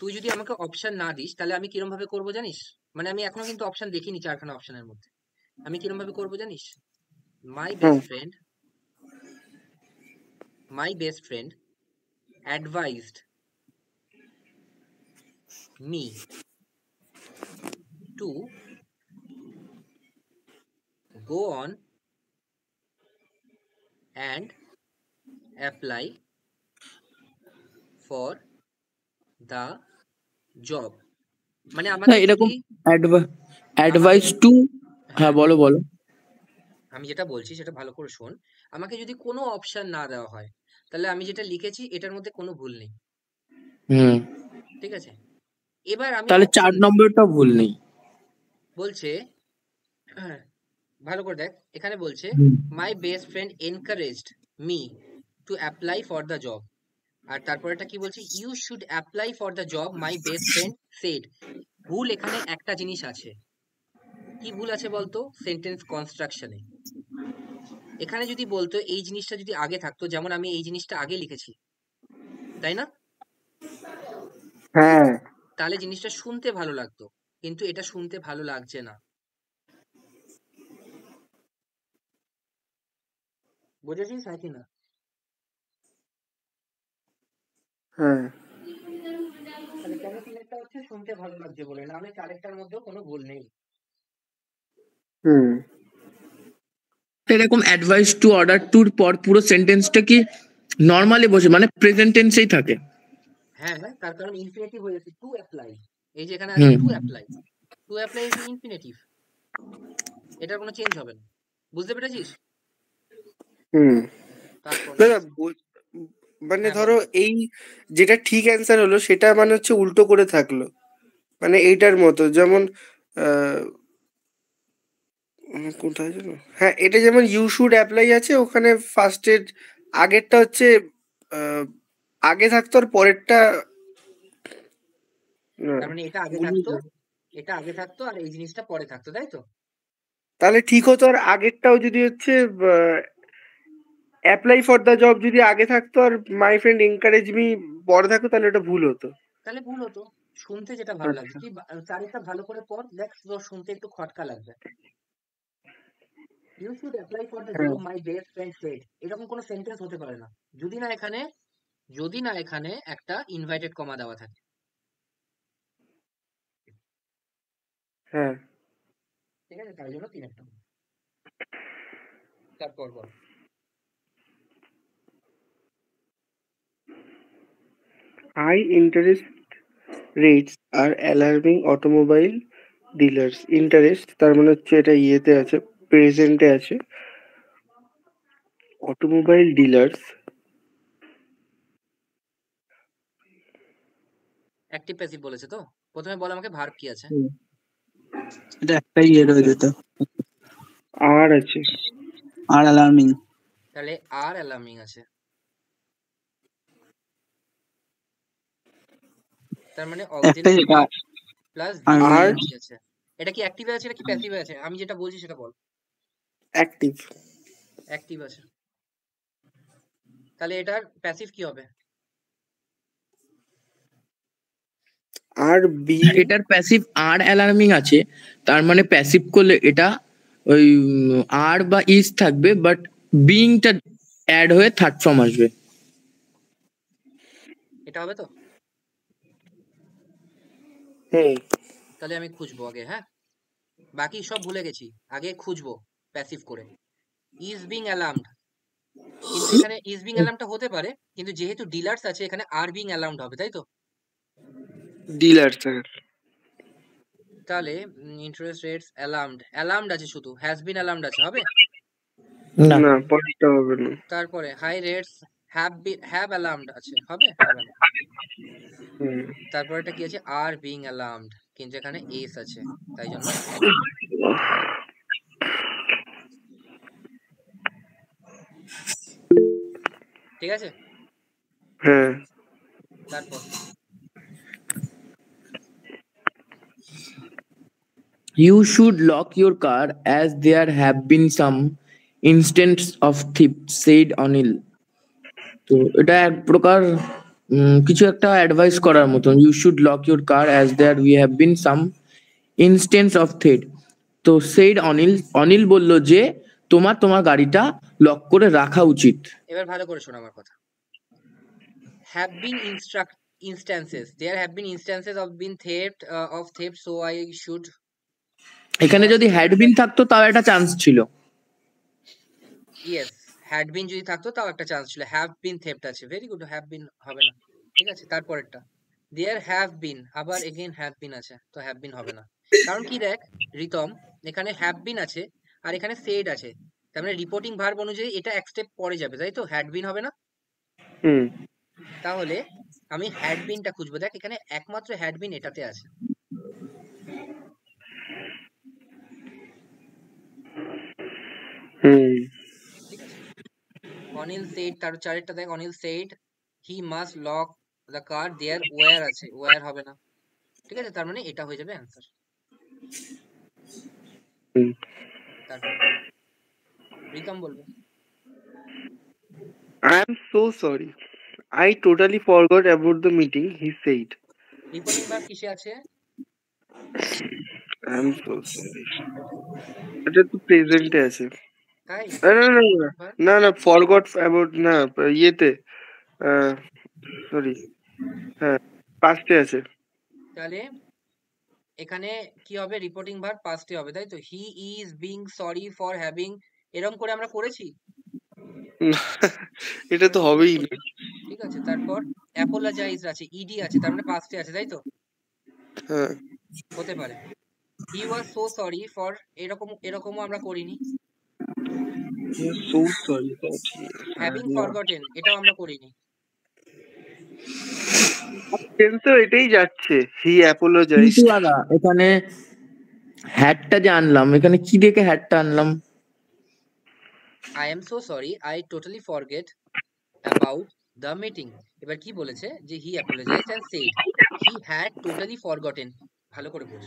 তুই যদি আমাকে অপশন না দিস তাহলে আমি কিরম ভাবে করবো জানিস? মানে আমি এখনো কিন্তু অপশন দেখিনি চারখানা অপশনের মধ্যে। আমি কিরম ভাবে করবো জানিস? মাই হ্যাঁ best friend, my best friend advised me two go on and apply for the job। মানে না, আমাকে এরকম যদি আমাকে অ্যাডভাইস টু। হ্যাঁ, হ্যাঁ, বলো বলো। আমি যেটা বলছি সেটা ভালো করে শোন। আমাকে যদি কোনো অপশন না দেওয়া হয় তাহলে আমি যেটা লিখেছি এটার মধ্যে কোনো ভুল নেই, হুম ঠিক আছে? এবার আমি তাহলে অপশন 4 নম্বরটা ভুল নেই। বলছে, ভালো করে দেখ, এখানে বলছে হুম। My best friend encouraged me to apply for the job. আর তারপর এটা কি বলছে? You should apply for the job my best friend said. ভুল এখানে একটা জিনিস আছে। কি ভুল আছে বলতো? সেন্টেন্স কনস্ট্রাকশনে। এখানে যদি বলতো এই জিনিসটা যদি আগে থাকতো, যেমন আমি এই জিনিসটা আগে লিখেছি, তাই না? হ্যাঁ তাহলে জিনিসটা শুনতে ভালো লাগতো, কিন্তু এটা শুনতে ভালো লাগছে না। বুঝেছিস নাকি না? হ্যাঁ। তাহলে কেন তিনেরটা হচ্ছে শুনতে ভালো লাগছে বলে, না হলে চারেরটার মধ্যেও কোনো ভুল নেই। হুম। এরকম অ্যাডভাইস টু অর্ডার টুর পর পুরো সেন্টেন্সটা কি নর্মালি বসে মানে প্রেজেন্ট টেন্সেই থাকে? হ্যাঁ, তার কারণ ইনফিনিটিভ হয়ে যাচ্ছে টু অ্যাপ্লাই। এই যে এখানে আছে হুম। To apply, to apply is infinitive, এটার কোনো চেঞ্জ হবে না। বুঝতে পেরেছিস? হুম। তারপর না না next। মানে হ্যাঁ, ধরো বলো। এই যেটা ঠিক অ্যান্সার হলো সেটা মানে হচ্ছে উল্টো করে থাকলো, মানে এইটার মতো যেমন আহ, কোথায় যেন, হ্যাঁ এটা যেমন ইউ শুড অ্যাপ্লাই আছে, ওখানে ফার্স্টের আগেরটা হচ্ছে আহ, আগে থাকতো আর পরেরটা না, তার মানে এটা আগে গুলিয়ে থাকতো, যাবে। এটা আগে থাকতো আর এই জিনিসটা পরে থাকতো, তাই তো? তাহলে ঠিক হতো, আর আগেরটাও যদি হচ্ছে অ্যাপ্লাই ফর দ্য জব যদি আগে থাকতো আর মাই ফ্রেন্ড এনকারেজ মি পরে থাকতো, তাহলে ওটা ভুল হতো। তাহলে ভুল হতো। শুনতে যেটা ভালো লাগছে, আচ্ছা। তুই চারিটা ভালো করে পড়, দেখ তোর শুনতে একটু খটকা লাগবে। You should apply for the হ্যাঁ। Job my best friend said, এরকম কোনো সেন্টেন্স হতে পারে না যদি না এখানে একটা ইনভাইটেড কমা দেওয়া থাকে। হ্যাঁ। ঠিক আছে, তাই জন্য তিনেরটা। তারপর বল। হাই ইন্টারেস্ট রেটস আর অ্যালার্মিং অটোমোবাইল ডিলার্স। ইন্টারেস্ট তার মানে হচ্ছে এটা ইয়েতে আছে, প্রেজেন্টে আছে। অটোমোবাইল ডিলার্স অ্যাক্টিভ প্যাসিভ বলেছে তো? প্রথমে বল আমাকে ভার্ব কি আছে। এটা একটাই ইয়ে রয়ে যেত, আর আছে। আর অ্যালার্মিং। তাহলে আর অ্যালার্মিং আছে, তার মানে একটাই অক্সিলারি এটা ভার্ব প্লাস আর ভিএনজি আছে। এটা কি অ্যাক্টিভে আছে, এটা কি প্যাসিভে আছে? আমি যেটা বলছি সেটা বল। অ্যাক্টিভ। অ্যাক্টিভ আছে। তাহলে এটার প্যাসিভ কি হবে? আর বি। এটার প্যাসিভ আর অ্যালার্মিং আছে, তার মানে প্যাসিভ করলে এটা ওই আর বা ইজ থাকবে, বাট বিইংটা অ্যাড হয়ে থার্ড ফর্ম আসবে। এটা হবে তো? হুম। তাহলে আমি খুঁজবো আগে, হ্যাঁ, বাকি সব ভুলে গেছি, আগে খুঁজবো প্যাসিভ করে। ইজ বিং অ্যালার্মড, কিন্তু এখানে ইজ বিং অ্যালার্মটা হতে পারে, কিন্তু যেহেতু ডিলার্স আছে এখানে আর বিং অ্যালার্মড হবে, তাই তো? ডিলার্স। তাহলে ইন্টারেস্ট রেটস অ্যালার্মড আছে, শুধু হ্যাজ বিন অ্যালার্মড আছে, হবে? না, না, পরেরটা হবে না। তারপরে হাই রেটস হ্যাভ অ্যালার্মড আছে, হবে না? হুম। তারপরেটা কি আছে? আর বিং অ্যালার্মড, কিন্তু এখানে এস আছে, তাই জন্য এটা। ঠিক আছে, হ্যাঁ। তারপর you should lock your car as there have been some instances of theft said Anil. তো এটা এক প্রকার কিছু একটা অ্যাডভাইস করার মতন। You should lock your car as there we have been some instance of থেড। তো সেইড অনিল, অনিল বলল যে তোমার গাড়িটা লক করে রাখা উচিত। এবার ভালো করে শোনো আমার কথা। have been instances, there have been instances of been theft, so I should এখানে not. যদি হ্যাড বিন থাকতো তাও একটা চান্স ছিল। Yes, had been যদি থাকতো তাও একটা চান্স ছিল। have been theft আছে, ভেরি গুড, have been হবে না। ঠিক আছে, তারপরেরটা there have been, আবার again have been আছে, তো have been হবে না। কারণ কি দেখ রিতম, এখানে have been আছে আর এখানে said আছে, তার মানে রিপোর্টিং ভার্ব অনুযায়ী এটা এক স্টেপ পরে যাবে, তাই তো? had been হবে না? হুম। তাহলে আমি had been টা খুঁজবো, দেখ এখানে একমাত্র had been এটাতে আছে। হুম। ঠিক আছে, অনিল said, তার চারেরটা দেখ, Anil said he must lock the car, there where আছে, where হবে না। ঠিক আছে, তার মানে এটা হয়ে যাবে অ্যান্সার। হুম। তারপর রিতম বলবে। I am so sorry. I totally forgot about the meeting, he said. Reporting verb কিসে আছে? I am so sorry. এটা তো প্রেজেন্টে আছে। তাই না না না না ভার্ব না না, ফরগট অ্যাবাউট না, ইয়েতে সরি, হ্যাঁ, পাস্টে আছে। তাহলে এখানে কি হবে? রিপোর্টিং ভার্ব পাস্টে হবে, তাই তো? He is being sorry for having, এরকম করে আমরা করেছি? এটা তো কোনোদিনই হবেই না। করিনি। ঠিক আছে, তারপর অ্যাপোলোজাইজ আছে, ইডি আছে, তার মানে পাস্টে আছে, তাই তো? হ্যাঁ, হতে পারে। হি ওয়াজ সো সরি ফর, এরকমও আমরা করিনি। so sorry that he having had not. Forgotten, এটাও আমরা করিনি। টেন্সও এটাই যাচ্ছে, হি কিন্তু অ্যাপোলোজাইজড। দাদা এখানে হ্যাটটা যে আনলাম, এখানে কি দেখে হ্যাটটা আনলাম? I am so sorry, I totally forget about the meeting. এবার কি বলেছে? যে he apologised and said he had totally forgotten. ভালো করে বোঝ,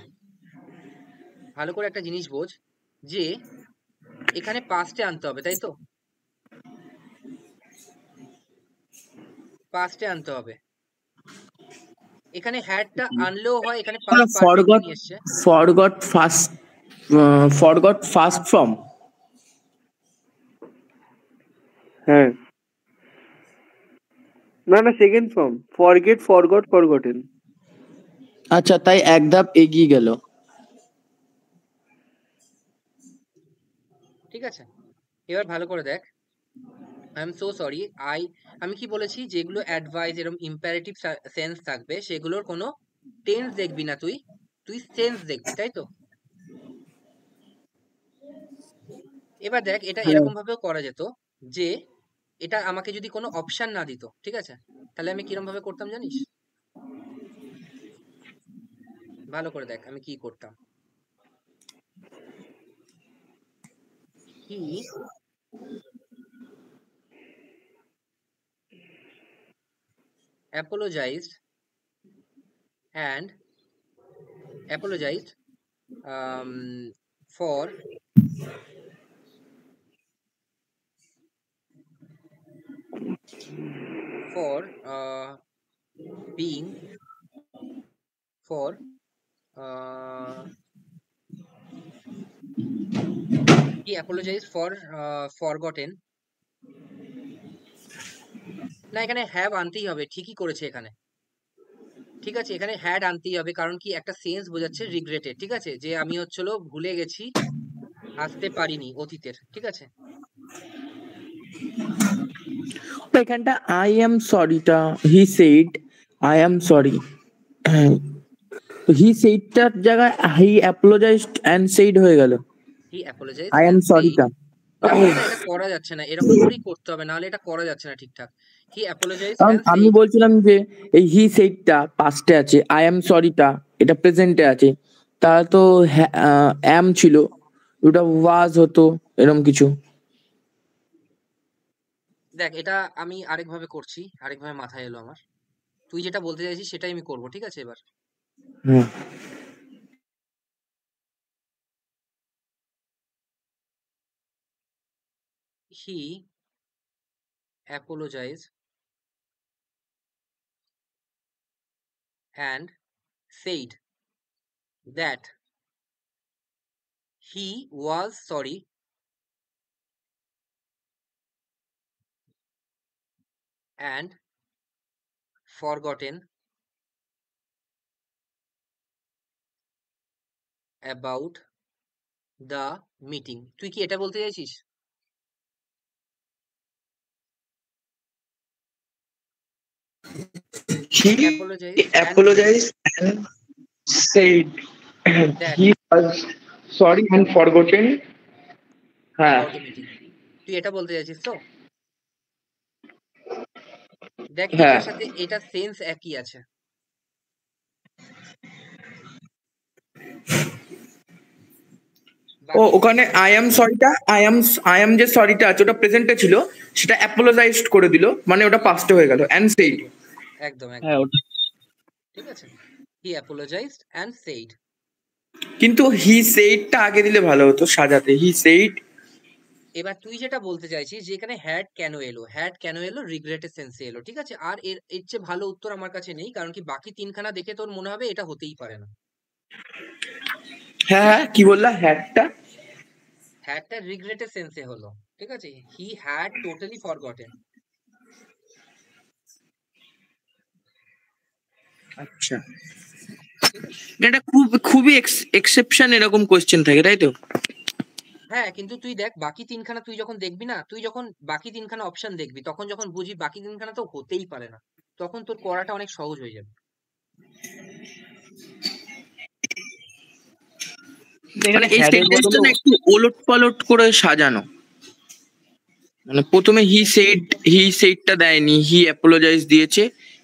ভালো করে একটা জিনিস বোঝ, যে এখানে পাস্টে আনতে হবে, তাই তো? পাস্টে আনতে হবে। এখানে হ্যাডটা আনলেও হয়, এখানে পাস্ট পারফেক্ট ফরগট নিয়ে এসছে। Forgot first forgot first form. হ্যাঁ, না না, second form, forget, forgot, forgotten. আচ্ছা, তাই এক ধাপ এগিয়ে গেল। ঠিক আছে, এবার ভালো করে দেখ। আই এম সো সরি, আমি কি বলেছি? যেগুলো অ্যাডভাইস এরকম ইম্পারেটিভ সেন্স থাকবে, সেগুলোর কোনো টেন্স দেখবি না, তুই তুই সেন্স দেখবি, তাই তো? এবার দেখ, এটা হ্যাঁ। এরকম ভাবেও করা যেত, যে এটা আমাকে যদি কোনো অপশন না দিত, ঠিক আছে, তাহলে আমি কিরকম ভাবে করতাম জানিস? ভালো করে দেখ আমি কি করতাম। হি apologized and apologized for being for he apologized for forgotten। না, এখানে হ্যাভ আনতেই হবে, ঠিকই করেছে এখানে। ঠিক আছে, এখানে হ্যাড আনতেই হবে, কারণ কি একটা সেন্স বোঝাচ্ছে রিগ্রেটেড, ঠিক আছে, যে আমি হচ্ছিল ভুলে গেছি, আসতে পারিনি, অতীতের, ঠিক আছে। তো এখানটা আই এম সরিটা he said I am sorry, he সেইডটার জায়গায় হি অ্যাপোলোজাইজড অ্যান্ড সেইড হয়ে গেল। He apologize I am and said. সরিটা না না না, এটা করা যাচ্ছে না, এরকম করেই করতে হবে, নাহলে এটা করা যাচ্ছে না ঠিকঠাক। হি অ্যাপোলোজাইজ কারণ অ্যান্ড আমি সেইড। বলছিলাম যে এই হি সেইডটা পাস্টে আছে, আই এম সরিটা এটা প্রেজেন্টে আছে, তা তো অ্যাম ছিল, ওটা ওয়াজ হতো, এরকম কিছু। দেখ, এটা আমি আরেকভাবে করছি, আরেকভাবে মাথায় এলো আমার। তুই যেটা বলতে চাইছিস সেটাই আমি করব, ঠিক আছে? এবার হুম। He apologize and said that he was sorry and forgotten about the meeting. তুই কি এটা বলতে চাইছিস? He apologize and apologized and said দ্যাট he was sorry and forgotten. হ্যাঁ, অ্যাবাউট দ্য মিটিং। তুই এটা বলতে চাইছিস তো? দেখ, হ্যাঁ, এটার সাথে এটা সেন্স একই আছে। ও, বাকি ওখানে আই এম সরিটা আই এম যে সরিটা আছে ওটা প্রেজেন্টে ছিল, সেটা অ্যাপোলোজাইজড করে দিল, মানে ওটা পাস্টে হয়ে গেল, অ্যান্ড সেইড। একদম একদম হ্যাঁ একদম, ওটা ঠিক আছে। হি অ্যাপোলোজাইজড অ্যান্ড সেইড। কিন্তু হি সেইডটা আগে দিলে ভালো হতো সাজাতে, হি সেইড। এবার তুই যেটা বলতে চাইছিস যে এখানে হ্যাড কেন এলো, হ্যাড কেন এলো, রিগ্রেটের সেন্সে এলো, ঠিক আছে। আর এর চেয়ে ভালো উত্তর আমার কাছে নেই, কারণ কি বাকি তিনখানা দেখে তোর মনে হবে এটা হতেই পারে না। হ্যাঁ হ্যাঁ, কি বললা হ্যাডটা? হ্যাডটা রিগ্রেটের সেন্সে হলো, ঠিক আছে। He had totally forgotten. আচ্ছা, ঠিক আছে? এটা খুবই এক্সেপশন এরকম কোশ্চেন থাকে, তাই তো? হ্যাঁ, কিন্তু তুই দেখ বাকি তিনখানা তুই যখন দেখবি না, তুই যখন বাকি তিনখানা অপশন দেখবি তখন যখন বুঝবি বাকি তিনখানা তো হতেই পারে না, তখন তোর করাটা অনেক সহজ হয়ে যাবে। এখানে এই হ্যারের সেন্টেন্সটা বদলে না একটু ওলট পালট করে সাজানো। মানে প্রথমে হি সেইডটা দেয়নি, হি অ্যাপোলোজাইজ দিয়েছে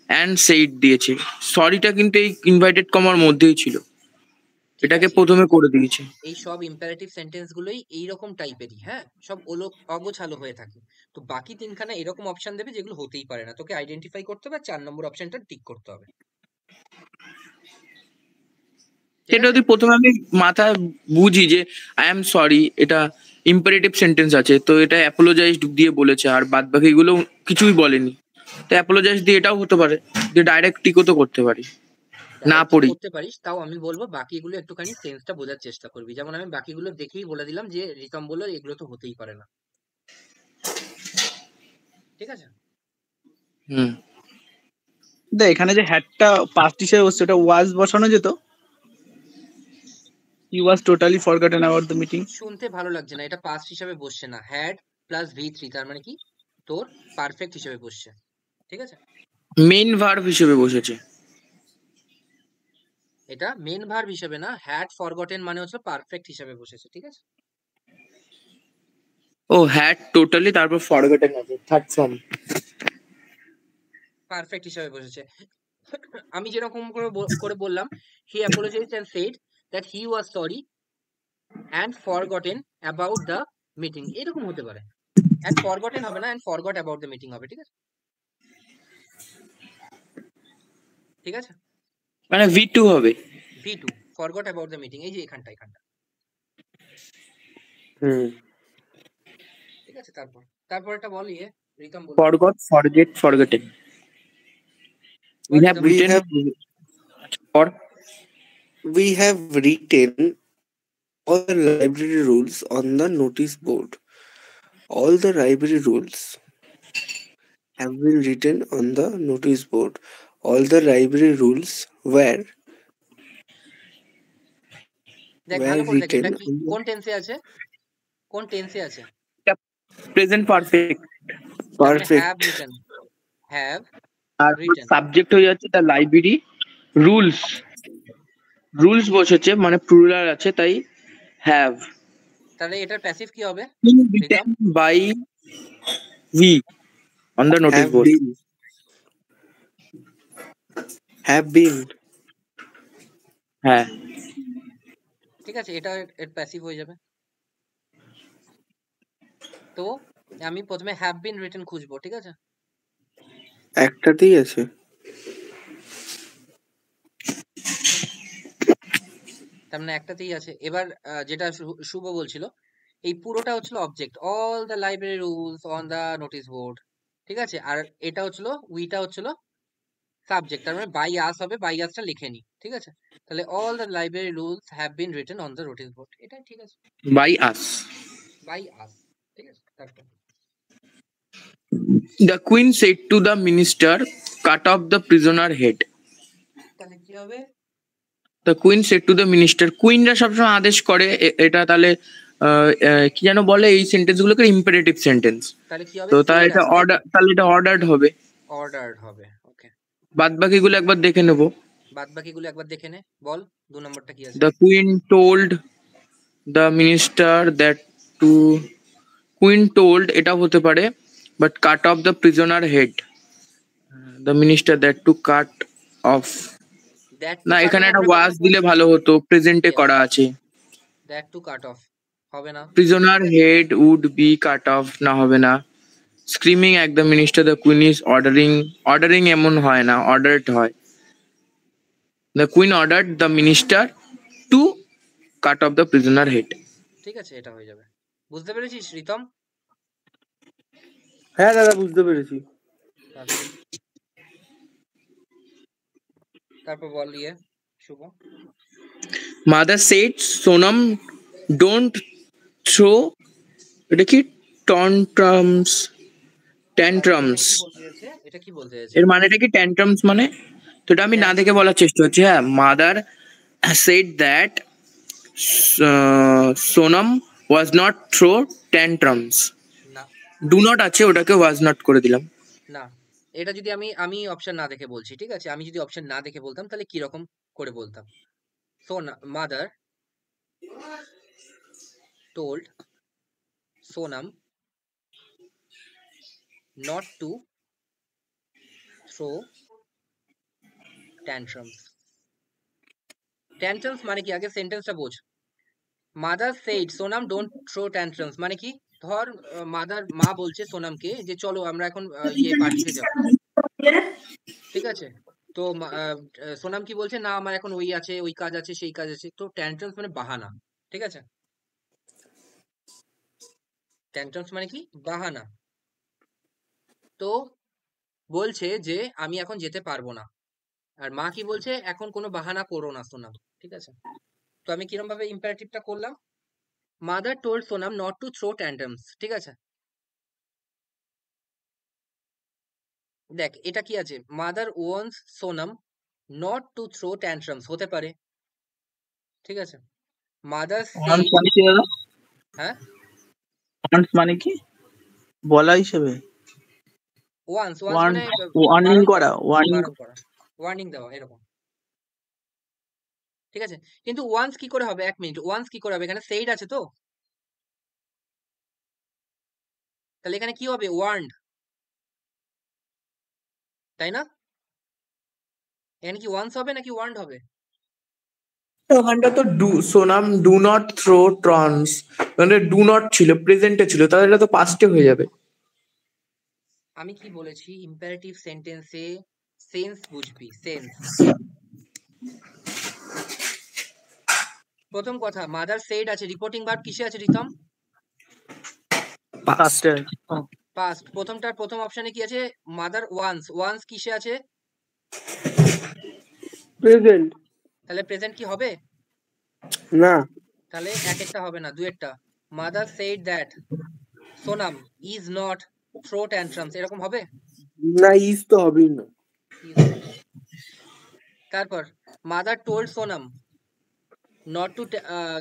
অ্যান্ড সেইড দিয়েছে। সরিটা কিন্তু এই ইনভাইটেড কমার মধ্যেই ছিল, ঠিক এটাকে আছে, প্রথমে করে দিয়েছে। এই সব ইম্পারেটিভ সেন্টেন্স গুলোই এইরকম টাইপেরই, হ্যাঁ, সব অগোছালো হয়ে থাকে। তো বাকি তিনখানা এরকম অপশন দেবে যেগুলো হতেই পারে না, তোকে আইডেন্টিফাই করতে হবে, 4 নম্বর অপশনটা টিক করতে হবে। ঠিক সেটা আছে? যদি প্রথমে আমি মাথায় বুঝি যে আই এম সরি, এটা ইম্পারেটিভ সেন্টেন্স আছে, তো এটা অ্যাপোলোজাইজড দিয়ে বলেছে আর বাদ বাকিগুলো কিছুই বলেনি, তো অ্যাপোলোজাইজ দিয়ে এটাও হতে পারে, যে ডাইরেক্ট টিকও তো করতে পারি না ডাইরেক্ট পড়ি। করতে পারিস, তাও আমি বলবো বাকিগুলো একটুখানি সেন্সটা বোঝার চেষ্টা করবি। যেমন আমি বাকিগুলো দেখেই বলে দিলাম যে রিতম বললো এগুলো তো হতেই পারে না। ঠিক আছে? হুম। এখানে যে হ্যাডটা পাস্ট হিসেবে বসছে ওটা ওয়াজ বসানো যেত, he was totally forgotten about the meeting. শুনতে ভালো লাগছে না, এটা পাস্ট হিসাবে বসছে না, হ্যাড প্লাস V3 তার মানে কি তোর পারফেক্ট হিসেবে বসছে। ঠিক আছে? মেইন ভার্ব হিসেবে বসেছে। এটা মেন ভার্ব হিসেবে না, হ্যাড ফরগটেন মানে হচ্ছে পারফেক্ট হিসেবে বসেছে। ঠিক আছে? ও হ্যাড টোটালি, তারপর ফরগটেন আছে থার্ড ফর্ম। পারফেক্ট হিসেবে বসেছে। আমি যেরকম করে বললাম, he apologized and said that he was sorry and forgotten about the meeting, এরকম হতে পারে। অ্যান্ড ফরগটেন হবে না, and forgot about the meeting হবে। ঠিক আছে? ঠিক আছে? মানে V2 হবে। V2 forgot about the meeting, এই যে এখানটা। হুম। ঠিক আছে? তারপরটা বল, রিতম বল। Forgot, forget, forgotten. We have We written have for we have written all the library rules on the notice board. All the library rules have been written on the notice board. All the library rules were দেখ ভালো করে দেখ, written এটা কি on the কোন টেন্সে আছে, কোন টেন্সে আছে? Present perfect. তার মানে perfect. হ্যাভ আর রিটেন। সাবজেক্ট হয়ে যাচ্ছে দ্য লাইব্রেরি রুলস। রুলস বসেছে মানে প্লুরাল আছে, তাই হ্যাভ। তাহলে এটার প্যাসিভ কি হবে? Written by we on the notice Have board. been. Have been. হ্যাঁ, ঠিক আছে, এটা এর প্যাসিভ হয়ে যাবে। তো আমি প্রথমে হ্যাভ বিন রিটেন খুঁজবো। ঠিক আছে? একটাতেই আছে। তার মানে একটাতেই আছে। এবার যেটা শুভ বলছিল, এই পুরোটা হচ্ছিল object, all the library rules on the notice board. ঠিক আছে? আর এটা হচ্ছিল উইটা হচ্ছিল সাবজেক্ট, তার মানে বাই আস হবে, বাই আসটা লিখে নি। ঠিক আছে? তাহলে all the library rules have been written on the notice board, এটাই ঠিক আছে, বাই আস। By us. ঠিক আছে? তারপর The queen said to the minister, cut off the prisoner head. তাহলে কি হবে? The queen said to the minister, কুইনরা সবসময় আদেশ করে, এটা তাহলে কি যেন বলে এই সেন্টেন্স গুলোকে ইম্পারেটিভ সেন্টেন্স। তাহলে কি হবে? তো তাহলে Said এটা আছে, অর্ডার, তাহলে এটা অর্ডার্ড হবে। অর্ডার্ড হবে। ওকে, বাদ বাকিগুলো একবার দেখে নেবো। বাদ বাকিগুলো একবার দেখে নে, বল 2 নম্বরটা কি আছে? The queen told the minister that to, queen told এটা হতে পারে, but cut off the prisoner head. The minister that to cut off, that না এখানে একটা ওয়াজ দিলে ভালো হতো, প্রেজেন্টে Yes. করা আছে। দ্যাট টু কাট অফ হবে না। Prisoner head would be cut off, না হবে না। Screaming at the minister the queen is ordering, ordering এমন হয় না, অর্ডার্ড হয়। The queen ordered the minister to cut off the prisoner head. ঠিক আছে, এটা হয়ে যাবে। বুঝতে পেরেছিস রিতম? হ্যাঁ দাদা, বুঝতে পেরেছি। তারপর বল Shubho. Mother said Sonam don't throw, এটা কি ট্যান্ট্রামস? এটা কি বলতে চাইছে? এর মানেটা কি ট্যান্ট্রামস মানে? তো এটা আমি না দেখে বলার চেষ্টা করছি। হ্যাঁ, mother said that Sonam was not throw tantrums. না ডু নট আছে, ওটাকে ওয়াজ নট করে দিলাম। না, এটা যদি আমি অপশন না দেখে বলছি, ঠিক আছে? আমি যদি অপশন না দেখে বলতাম তাহলে কি রকম করে বলতাম? Mother told Sonam not to throw tantrums. Tantrums মানে কি? আগে সেন্টেন্সটা বোঝ। Mother said Sonam don't throw tantrums মানে কি? ধর মা বলছে সোনামকে যে চলো আমরা এখন পার্টিতে যাব, ঠিক আছে? তো সোনাম কি বলছে, না আমার এখন ওই আছে, ওই কাজ আছে, সেই কাজ আছে। তো ট্যান্ট্রামস মানে বাহানা, ঠিক আছে? ট্যান্ট্রামস মানে কি? বাহানা। তো বলছে যে আমি এখন যেতে পারবো না, আর মা কি বলছে, এখন কোনো বাহানা করো না সোনাম, ঠিক আছে? তো আমি কিরম ভাবে ইম্পারেটিভটা করলাম? Mother told Sonam not to throw tantrums, ঠিক আছে? দেখ এটা কি আছে? Mother wants Sonam not to throw tantrums হতে পারে, ঠিক আছে? মাদার ওয়ান্স সেড, মানে কি দাদা? হ্যাঁ ওয়ান্স মানে কি বলা হিসেবে? ওয়ান্স মানে ওয়ার্নিং বারণ করা, ওয়ার্নিং। বারণ করা, ওয়ার্নিং দেওয়া, এরকম, ঠিক আছে? কিন্তু ওয়ান্স কি করে হবে? 1 মিনিট, ওয়ান্স কি করে হবে? এখানে সেইড আছে তো, তাহলে এখানে কি হবে? ওয়ার্নড, তাই না? এখানে কি ওয়ান্স হবে নাকি ওয়ার্নড হবে? ওখানটা তো সোনাম ডু নট থ্রো ট্রন্স, মানে ডু নট ছিল, প্রেজেন্টে ছিল, তাহলে এটা তো পাস্টে হয়ে যাবে। আমি কি বলেছি? ইম্পারেটিভ সেন্টেন্সে সেন্স বুঝবি, সেন্স। প্রথম কথা, মাদার সেইড আছে, রিপোর্টিং ভার্ব কিসে আছে রিতম? ফার্স্টে পাস্ট। প্রথমটার প্রথম অপশনে কি আছে? মাদার ওয়ান্স কিসে আছে? প্রেজেন্ট। তাহলে প্রেজেন্ট কি হবে? না, তাহলে একটা হবে না, দুয়েরটা। Mother said that Sonam is not throw tantrums, এরকম হবে? না, ইজ তো হবেই না। তারপর mother told Sonam not to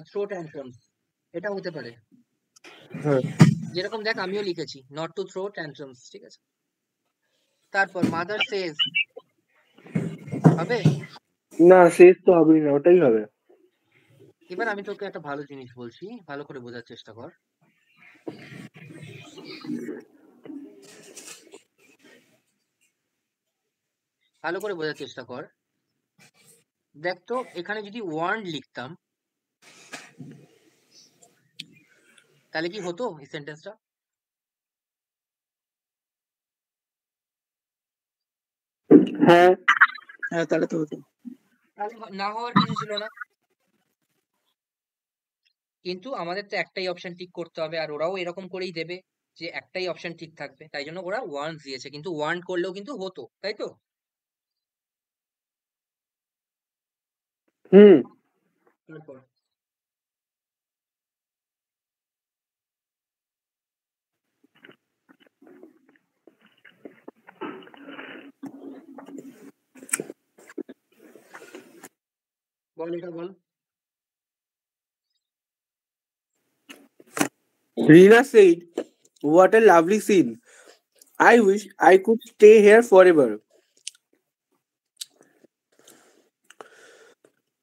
throw tantrums, এটা হতে পারে। হ্যাঁ, যেরকম দেখ আমিও লিখেছি নট টু থ্রো ট্যান্ট্রামস, ঠিক আছে? তারপর মাদার সেজ হবে? না, শেষ তো হবেই না, ওটাই হবে। এবার আমি তোকে একটা ভালো জিনিস বলছি, ভালো করে বোঝার চেষ্টা কর। ভালো করে বোঝার চেষ্টা কর। দেখ তো এখানে যদি ওয়ার্ন লিখতাম তাহলে কি হতো এই সেন্টেন্সটা? হ্যাঁ, হ্যাঁ, তাহলে তো হতো। তাহলে না হওয়ার কিছু ছিল না। কিন্তু আমাদের তো একটাই অপশন ঠিক করতে হবে, আর ওরাও এরকম করেই দেবে যে একটাই অপশন ঠিক থাকবে, তাই জন্য ওরা ওয়ার্ন দিয়েছে। কিন্তু ওয়ার্ন করলেও কিন্তু হতো, তাই তো? হুম। তারপর বল, এটা বল। Rina said, "What a lovely scene. I wish I could stay here forever."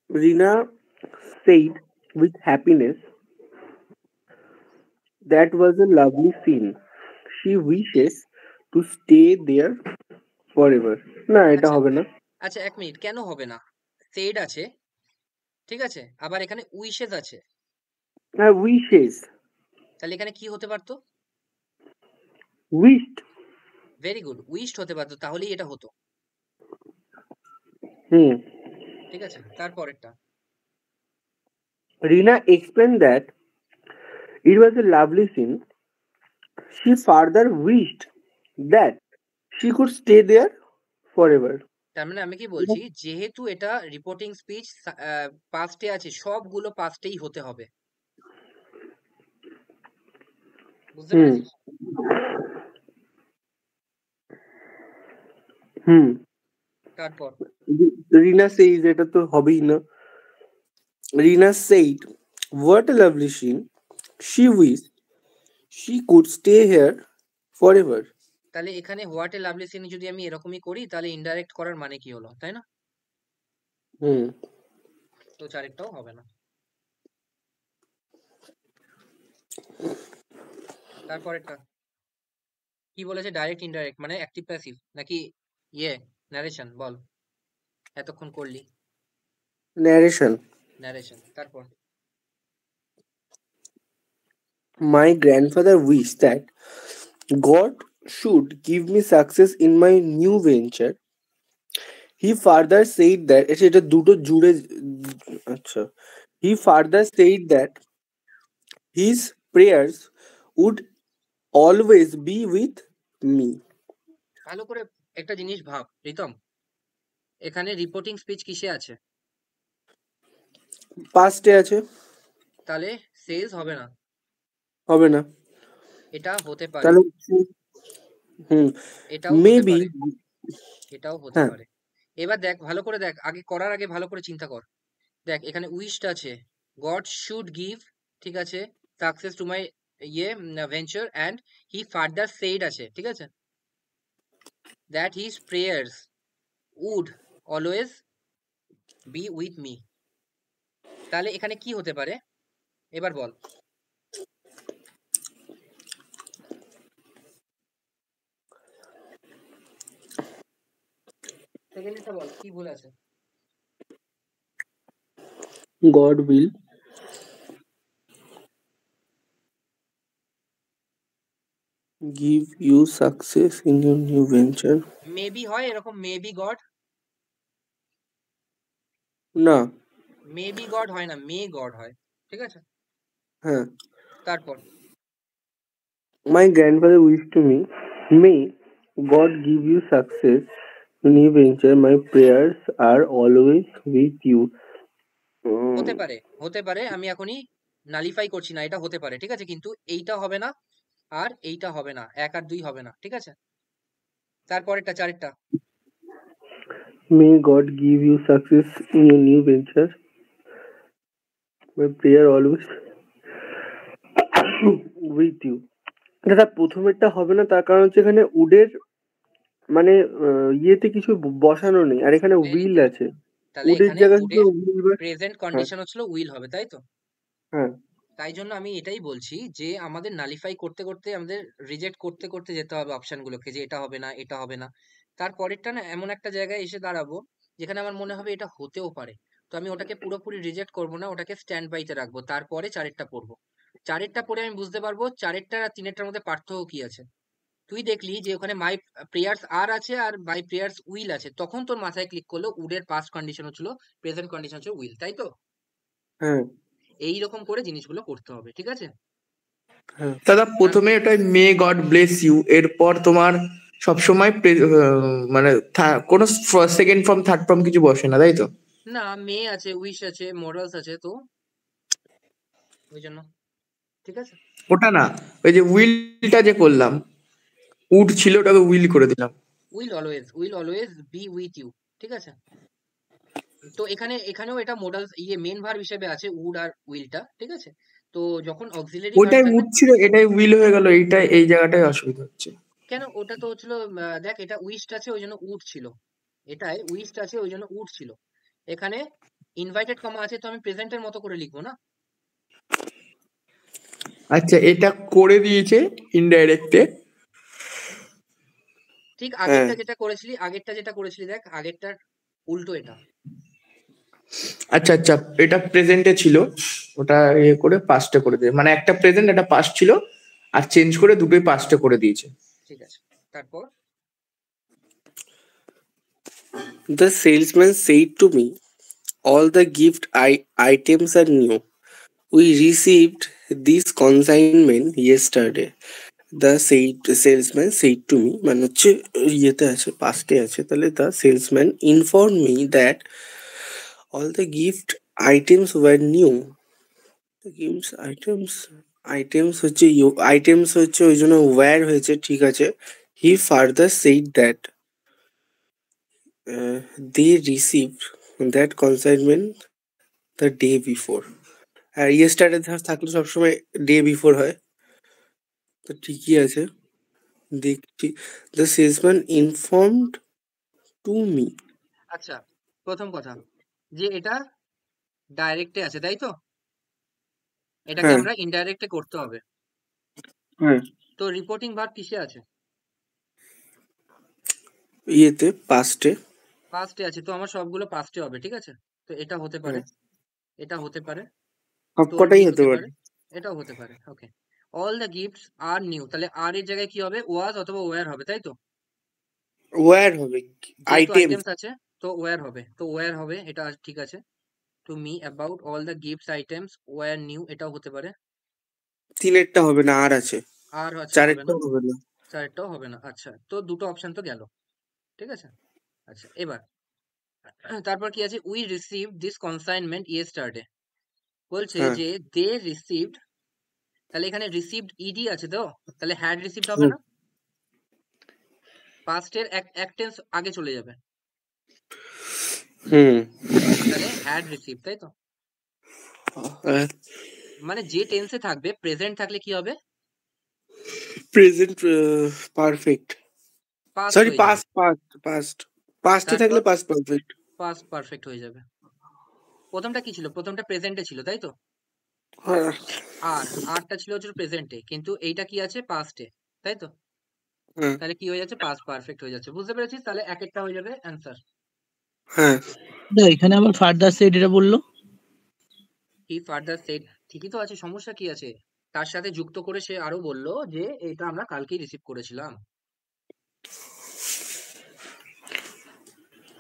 Rina said with happiness, "That was a lovely scene. She wishes to stay there forever." না, এটা আচ্ছা হবে না। আচ্ছা, 1 মিনিট, কেন হবে না? সেড আছে, ঠিক আছে, আবার এখানে উইশেস আছে, হ্যাঁ, wishes, তাহলে এখানে কি হতে পারতো? wished. ভেরি গুড, উইশড হতে পারতো, তাহলেই এটা হতো, হুম। ঠিক আছে? তারপরেরটা Rina explained that it was a lovely scene. She further wished that she could stay there forever. তার মানে আমি কি বলছি, যেহেতু এটা রিপোর্টিং স্পিচ পাস্টে আছে, সবগুলো পাস্টেই হতে হবে, বুঝতে হুম। পেরেছিস? হুম। তারপর রিনা সেইজ, এটা তো হবেই না। রিনা said, what a lovely scene. She wished she could stay here forever. তাহলে এখানে হোয়াট এ লাভলি সিন যদি আমি এরকমই করি তাহলে ইনডাইরেক্ট করার মানে কি হলো, তাই না? হুম। তো চারেরটাও হবে না। তারপরেরটা কি বলেছে? ডাইরেক্ট ইনডাইরেক্ট মানে অ্যাক্টিভ প্যাসিভ নাকি ন্যারেশন? বল, এতক্ষণ করলি ন্যারেশন। ন্যারেশন। তারপর My grandfather wished that God should give me success in my new venture. He further said that এটা দুটো জুড়ে, আচ্ছা, he further said that his prayers would always be with me. ভালো করে একটা জিনিস ভাব প্রীতম, এখানে রিপোর্টিং স্পিচ কিসে আছে? পাস্টে আছে, তাহলে সেজ হবে না, হবে না। এটা হতে পারে, তাহলে হুম, এটাও হতে মেবি, পারে, এটাও হতে হ্যাঁ, পারে। এবার দেখ, ভালো করে দেখ, আগে করার আগে ভালো করে চিন্তা কর। দেখ এখানে উইশড আছে, গড শুড গিভ, ঠিক আছে, success to my venture and he further said আছে, ঠিক আছে, that his prayers would always be with me. তাহলে এখানে কি হতে পারে এবার বল। সেকেন্ডটা বল, কি ভুল আছে? God will give you success in your new venture. Maybe হয় এরকম, মেবি গড, না, মেবি গড হয় না, মে গড হয়, ঠিক আছে। হ্যাঁ, তারপর my grandfather wished to me, may God give you success in your venture. My prayers are always with you. হতে পারে, হতে পারে, আমি এখনই নালিফাই করছি না, এটা হতে পারে, ঠিক আছে, কিন্তু এইটা হবে না আর এইটা হবে না, 1 আর 2 হবে না, ঠিক আছে। তারপরেরটা চারেরটা May God give you success in your new venture. My prayer always with you. দাদা প্রথমেরটা হবে না, তার কারণ হচ্ছে এখানে উডের মানে ইয়েতে কিছু বসানো নেই, আর এখানে ভেরি উইল গুড। আছে। তাহলে উডের এখানে জায়গায় ছিল উডের will, প্রেজেন্ট হ্যাঁ, কন্ডিশন হচ্ছিল উইল হবে, তাই তো? হ্যাঁ, তাই জন্য আমি এটাই বলছি যে আমাদের নালিফাই করতে করতে, আমাদের রিজেক্ট করতে করতে যেতে হবে অপশনগুলোকে, যে এটা হবে না, এটা হবে না। তারপরেরটা না এমন একটা জায়গায় এসে দাঁড়াবো যেখানে আমার মনে হবে এটা হতেও পারে, তো আমি ওটাকে পুরোপুরি রিজেক্ট করবো না, ওটাকে স্ট্যান্ড বাইতে রাখবো, তারপরে চারেরটা পড়বো। চারেরটা পড়ে আমি বুঝতে পারবো চারেরটা আর তিনেরটার মধ্যে পার্থক্য কি আছে। তুই দেখলি যে ওখানে মাই প্রেয়ার্স আর আছে আর মাই প্রেয়ার্স উইল আছে, তখন তোর মাথায় ক্লিক করলো উডের পাস্ট কন্ডিশন হচ্ছিল, প্রেজেন্ট কন্ডিশন হচ্ছে উইল, তাই তো? হ্যাঁ, এইরকম করে জিনিসগুলো করতে হবে, ঠিক আছে। হ্যাঁ, দাদা প্রথমে ওটা মে গড ব্লেস ইউ, এরপর তোমার সবসময় মানে কোনো সেকেন্ড ফর্ম থার্ড ফর্ম কিছু বসে না, তাই তো? না, মে আছে, উইশ আছে, মোরালস আছে, তো ওই জন্য ঠিক আছে। ওটা না, ওই যে উইলটা যে করলাম, উড ছিল ওটাকে উইল করে দিলাম। Will always be with you, ঠিক আছে। তো এখানেও এটা মোডাল মেন ভার্ব হিসেবে আছে উড আর উইলটা, ঠিক আছে। তো যখন অক্সিলারি ভার্ব ওটাই থাকবে, উড ছিল, এটাই উইল হয়ে গেল, এইটাই এই জায়গাটাই অসুবিধা হচ্ছে। কেন? ওটা তো হচ্ছিল, দেখ এটা উইশড আছে ওই জন্য উড ছিল, এটাই উইশড আছে ওই জন্য উড ছিল। এখানে ইনভাইটেড কমা আছে, তো আমি প্রেজেন্টের মতো করে লিখবো না। আচ্ছা, এটা করে দিয়েছে ইনডাইরেক্টে। ঠিক হ্যাঁ, আগেরটা যেটা করেছিলি দেখ, আগেরটার উল্টো এটা। আচ্ছা আচ্ছা, এটা প্রেজেন্টে ছিল, ওটা ইয়ে করে পাস্টে করে দিয়ে, মানে একটা প্রেজেন্ট একটা পাস্ট ছিল, আর চেঞ্জ করে দুটোই পাস্টে করে দিয়েছে। ঠিক আছে, তারপর the salesman said to me, all the gift items are new. We received this consignment yesterday. The salesman said to me, মানে হচ্ছে ইয়েতে আছে, পাস্টে আছে, তাহলে the salesman informed me that all the gift items were new. The items হচ্ছে items হচ্ছে ওই জন্য ওয়্যার হয়েছে, ঠিক আছে। He further said that they received that consignment the day before. আর ইয়েস্টারডে থাকলে সবসময় ডে বিফোর হয়, তো ঠিকই আছে। দেখছি, the salesman informed to me. আচ্ছা, প্রথম কথা যে এটা ডাইরেক্টে আছে, তাই তো? এটাকে হ্যাঁ আমরা ইনডাইরেক্টে করতে হবে। হ্যাঁ, তো রিপোর্টিং ভার্ব কিসে আছে? ইয়েতে পাস্টে। পাস্টে আছে, তো আমার সবগুলো পাস্টে হবে, ঠিক আছে? তো এটা হতে পারে, এটা হতে পারে, told সবকটাই me হতে হতে পারে। পারে, এটাও হতে পারে। Okay, all the gifts are new, তাহলে আর এর জায়গায় কি হবে? ওয়াজ অথবা ওয়্যার হবে, তাই তো? ওয়্যার হবে, যেহেতু আইটেম। আইটেমস আছে তো ওয়্যার হবে, তো ওয়্যার হবে, এটা ঠিক আছে। To me about all the gifts items were new, এটাও হতে পারে। তিনেরটা হবে না, আর আছে। আর আছে, হবে না। চারেরটাও হবে না। চারটাও হবে না। আচ্ছা, তো দুটো অপশন তো গেল, ঠিক আছে? আচ্ছা, এবার তারপর কি আছে? We receive this consignment yesterday, বলছে হ্যাঁ যে দে রিসিভড, তাহলে এখানে রিসিভড ইডি আছে, তো তাহলে হ্যাড রিসিভড হবে হুম না? পাস্টের এক টেন্স আগে চলে যাবে, হুম। তাহলে হ্যাড রিসিভ, তাই তো? মানে যে টেন্সে থাকবে, প্রেজেন্ট থাকলে কি হবে? প্রেজেন্ট পারফেক্ট, পাস্ট সরি হয়ে যাবে। পাস্ট পাস্ট পাস্ট, পাস্টে থাকলে তারপর পাস্ট পারফেক্ট। পাস্ট পারফেক্ট হয়ে যাবে। প্রথমটা কি ছিল? প্রথমটা প্রেজেন্টে ছিল, তাই তো? হ্যাঁ আরটা ছিল হচ্ছে প্রেজেন্টে, কিন্তু এইটা কি আছে? পাস্টে, তাই তো? হ্যাঁ তাহলে কি হয়ে যাচ্ছে? পাস্ট পারফেক্ট হয়ে যাচ্ছে। বুঝতে পেরেছিস? তাহলে এক একটা হয়ে যাবে অ্যান্সার। হ্যাঁ। না, এখানে আবার ফার্দার সেড এটা বললো। হি ফার্দার সেড, ঠিকই তো আছে, সমস্যা কি আছে? তার সাথে যুক্ত করে সে আরো বললো যে এটা আমরা কালকেই রিসিভ করেছিলাম।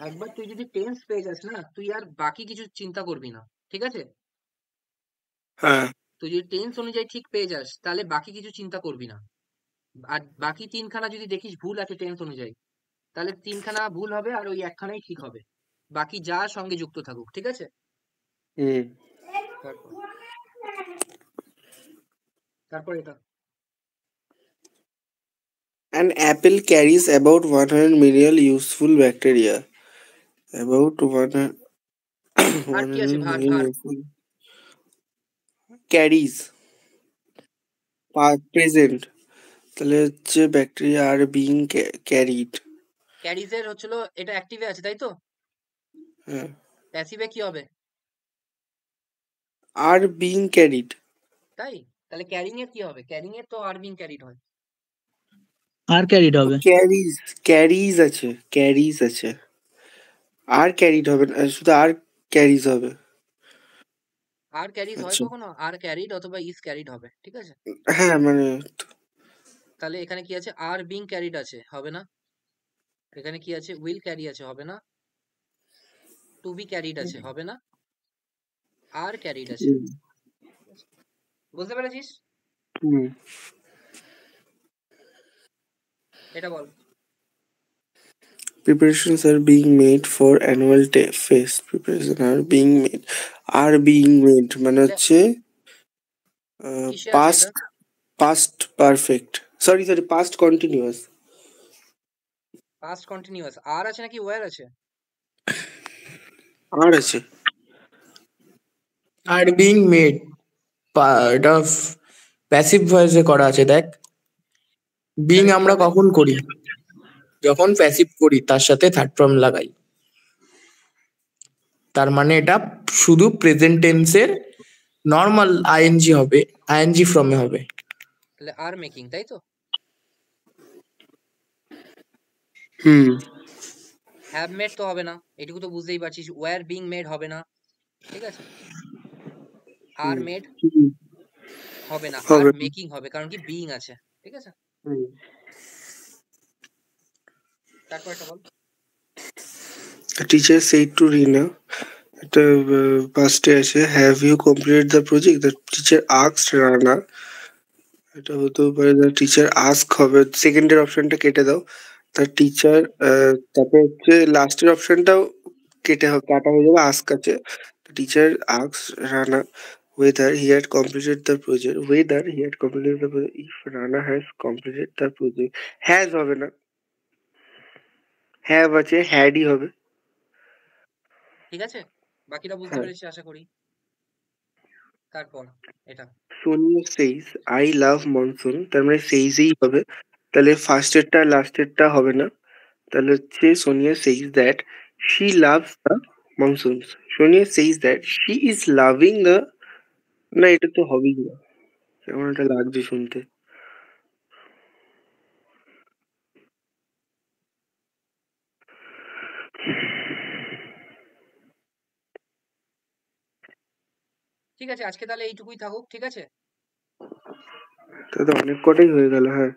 একবার তুই যদি টেন্স পেয়ে যাস না, তুই আর বাকি কিছু চিন্তা করবি না, ঠিক আছে? হ্যাঁ তুই যদি টেন্স অনুযায়ী ঠিক পেয়ে যাস, তাহলে বাকি কিছু চিন্তা করবি না। আর বাকি তিনখানা যদি দেখিস ভুল আছে টেন্স অনুযায়ী, তাহলে তিনখানা ভুল হবে আর ওই একখানাই ঠিক হবে, বাকি যা সঙ্গে যুক্ত থাকুক, ঠিক আছে? হুম। তারপর তারপর এটা An apple carries about 100 million useful bacteria. About 100 আর কি আছে? 100 ভার million ভার useful carries, present, তাহলে হচ্ছে ব্যাকটেরিয়া আর বিং ক্যারিড। ক্যারিজের হচ্ছিল, এটা অ্যাক্টিভে আছে, তাই তো? হ্যাঁ, প্যাসিভে কি হবে? Are being carried. তাই, তাহলে ক্যারিং এর কি হবে? ক্যারিং এর তো আর বিং ক্যারিড হয়। আর ক্যারিড হবে। ক্যারিজ, ক্যারিজ আছে, ক্যারিজ আছে, আর ক্যারিড হবে না, শুধু আর ক্যারিজ হবে। আর ক্যারিজ হয় আচ্ছা, কখনো? আর ক্যারিড অথবা ইজ ক্যারিড হবে, ঠিক আছে? হ্যাঁ মানে তাহলে এখানে কি আছে? আর বিং ক্যারিড আছে, হবে না? এখানে কি আছে? উইল ক্যারি আছে, হবে না? টু বি ক্যারিড আছে, হবে না? আর ক্যারিড আছে। বুঝতে পেরেছিস? হুম। এটা বল। Preparations are being made for annual fest. Preparations are being made মানে তাহলে হচ্ছে কিসে আছে এটা? past, past perfect, sorry past continuous। Past continuous. Are আছে নাকি ওয়্যার আছে? আর আছে। আর বিং মেড, এটা প্যাসিভ ভয়েসে করা আছে, দেখ। বিং তাহলে কি আমরা হবে? কখন করি? যখন প্যাসিভ করি তার সাথে থার্ড ফর্ম লাগাই। তার মানে এটা শুধু প্রেজেন্ট টেন্সের নর্মাল আইএনজি হবে, আইএনজি ফর্মে হবে। তাহলে আর মেকিং, তাই তো? হুম। হ্যাভ মেড তো হবে না, এটুকু তো বুঝতেই পারছিস। ওয়্যার বিং মেড হবে না, ঠিক আছে? আর মেড হুম, হবে না, আর হবে। মেকিং হবে, কারণ কি বিং আছে, ঠিক আছে? হুম। তারপর এটা বল। A teacher said to Rina, এটা পাস্টে আছে, have you completed the project, the teacher asked Rana. এটা হতেও পারে দ্য টিচার আস্ক হবে, সেকেন্ডের অপশনটা কেটে দাও। দ্য টিচার, তারপর হচ্ছে লাস্টের অপশনটাও কাটা হয়ে যাবে, আস্ক আছে। The teacher asked Rana whether he had completed the project, whether he had completed the project, if Rana has completed the project, has হবে না, হ্যাভ আছে, হ্যাডই হবে। ঠিক আছে, বাকিটা বুঝতে হ্যাঁ। পেরেছি আশা করি। তারপর এটা সোনিয়া সেইজ আই লাভ মনসুন, তার মানে সেইজই হবে। তাহলে ফার্স্টেরটা লাস্টেরটা হবে না। তাহলে হচ্ছে Sonia says that she loves the monsoons. Sonia says that she is loving the, না এটা তো হবেই না, কেমন একটা লাগছে শুনতে। ঠিক আছে, আজকে তাহলে এইটুকুই থাকুক। ঠিক আছে, তাহলে অনেক কটাই হয়ে গেল। হ্যাঁ।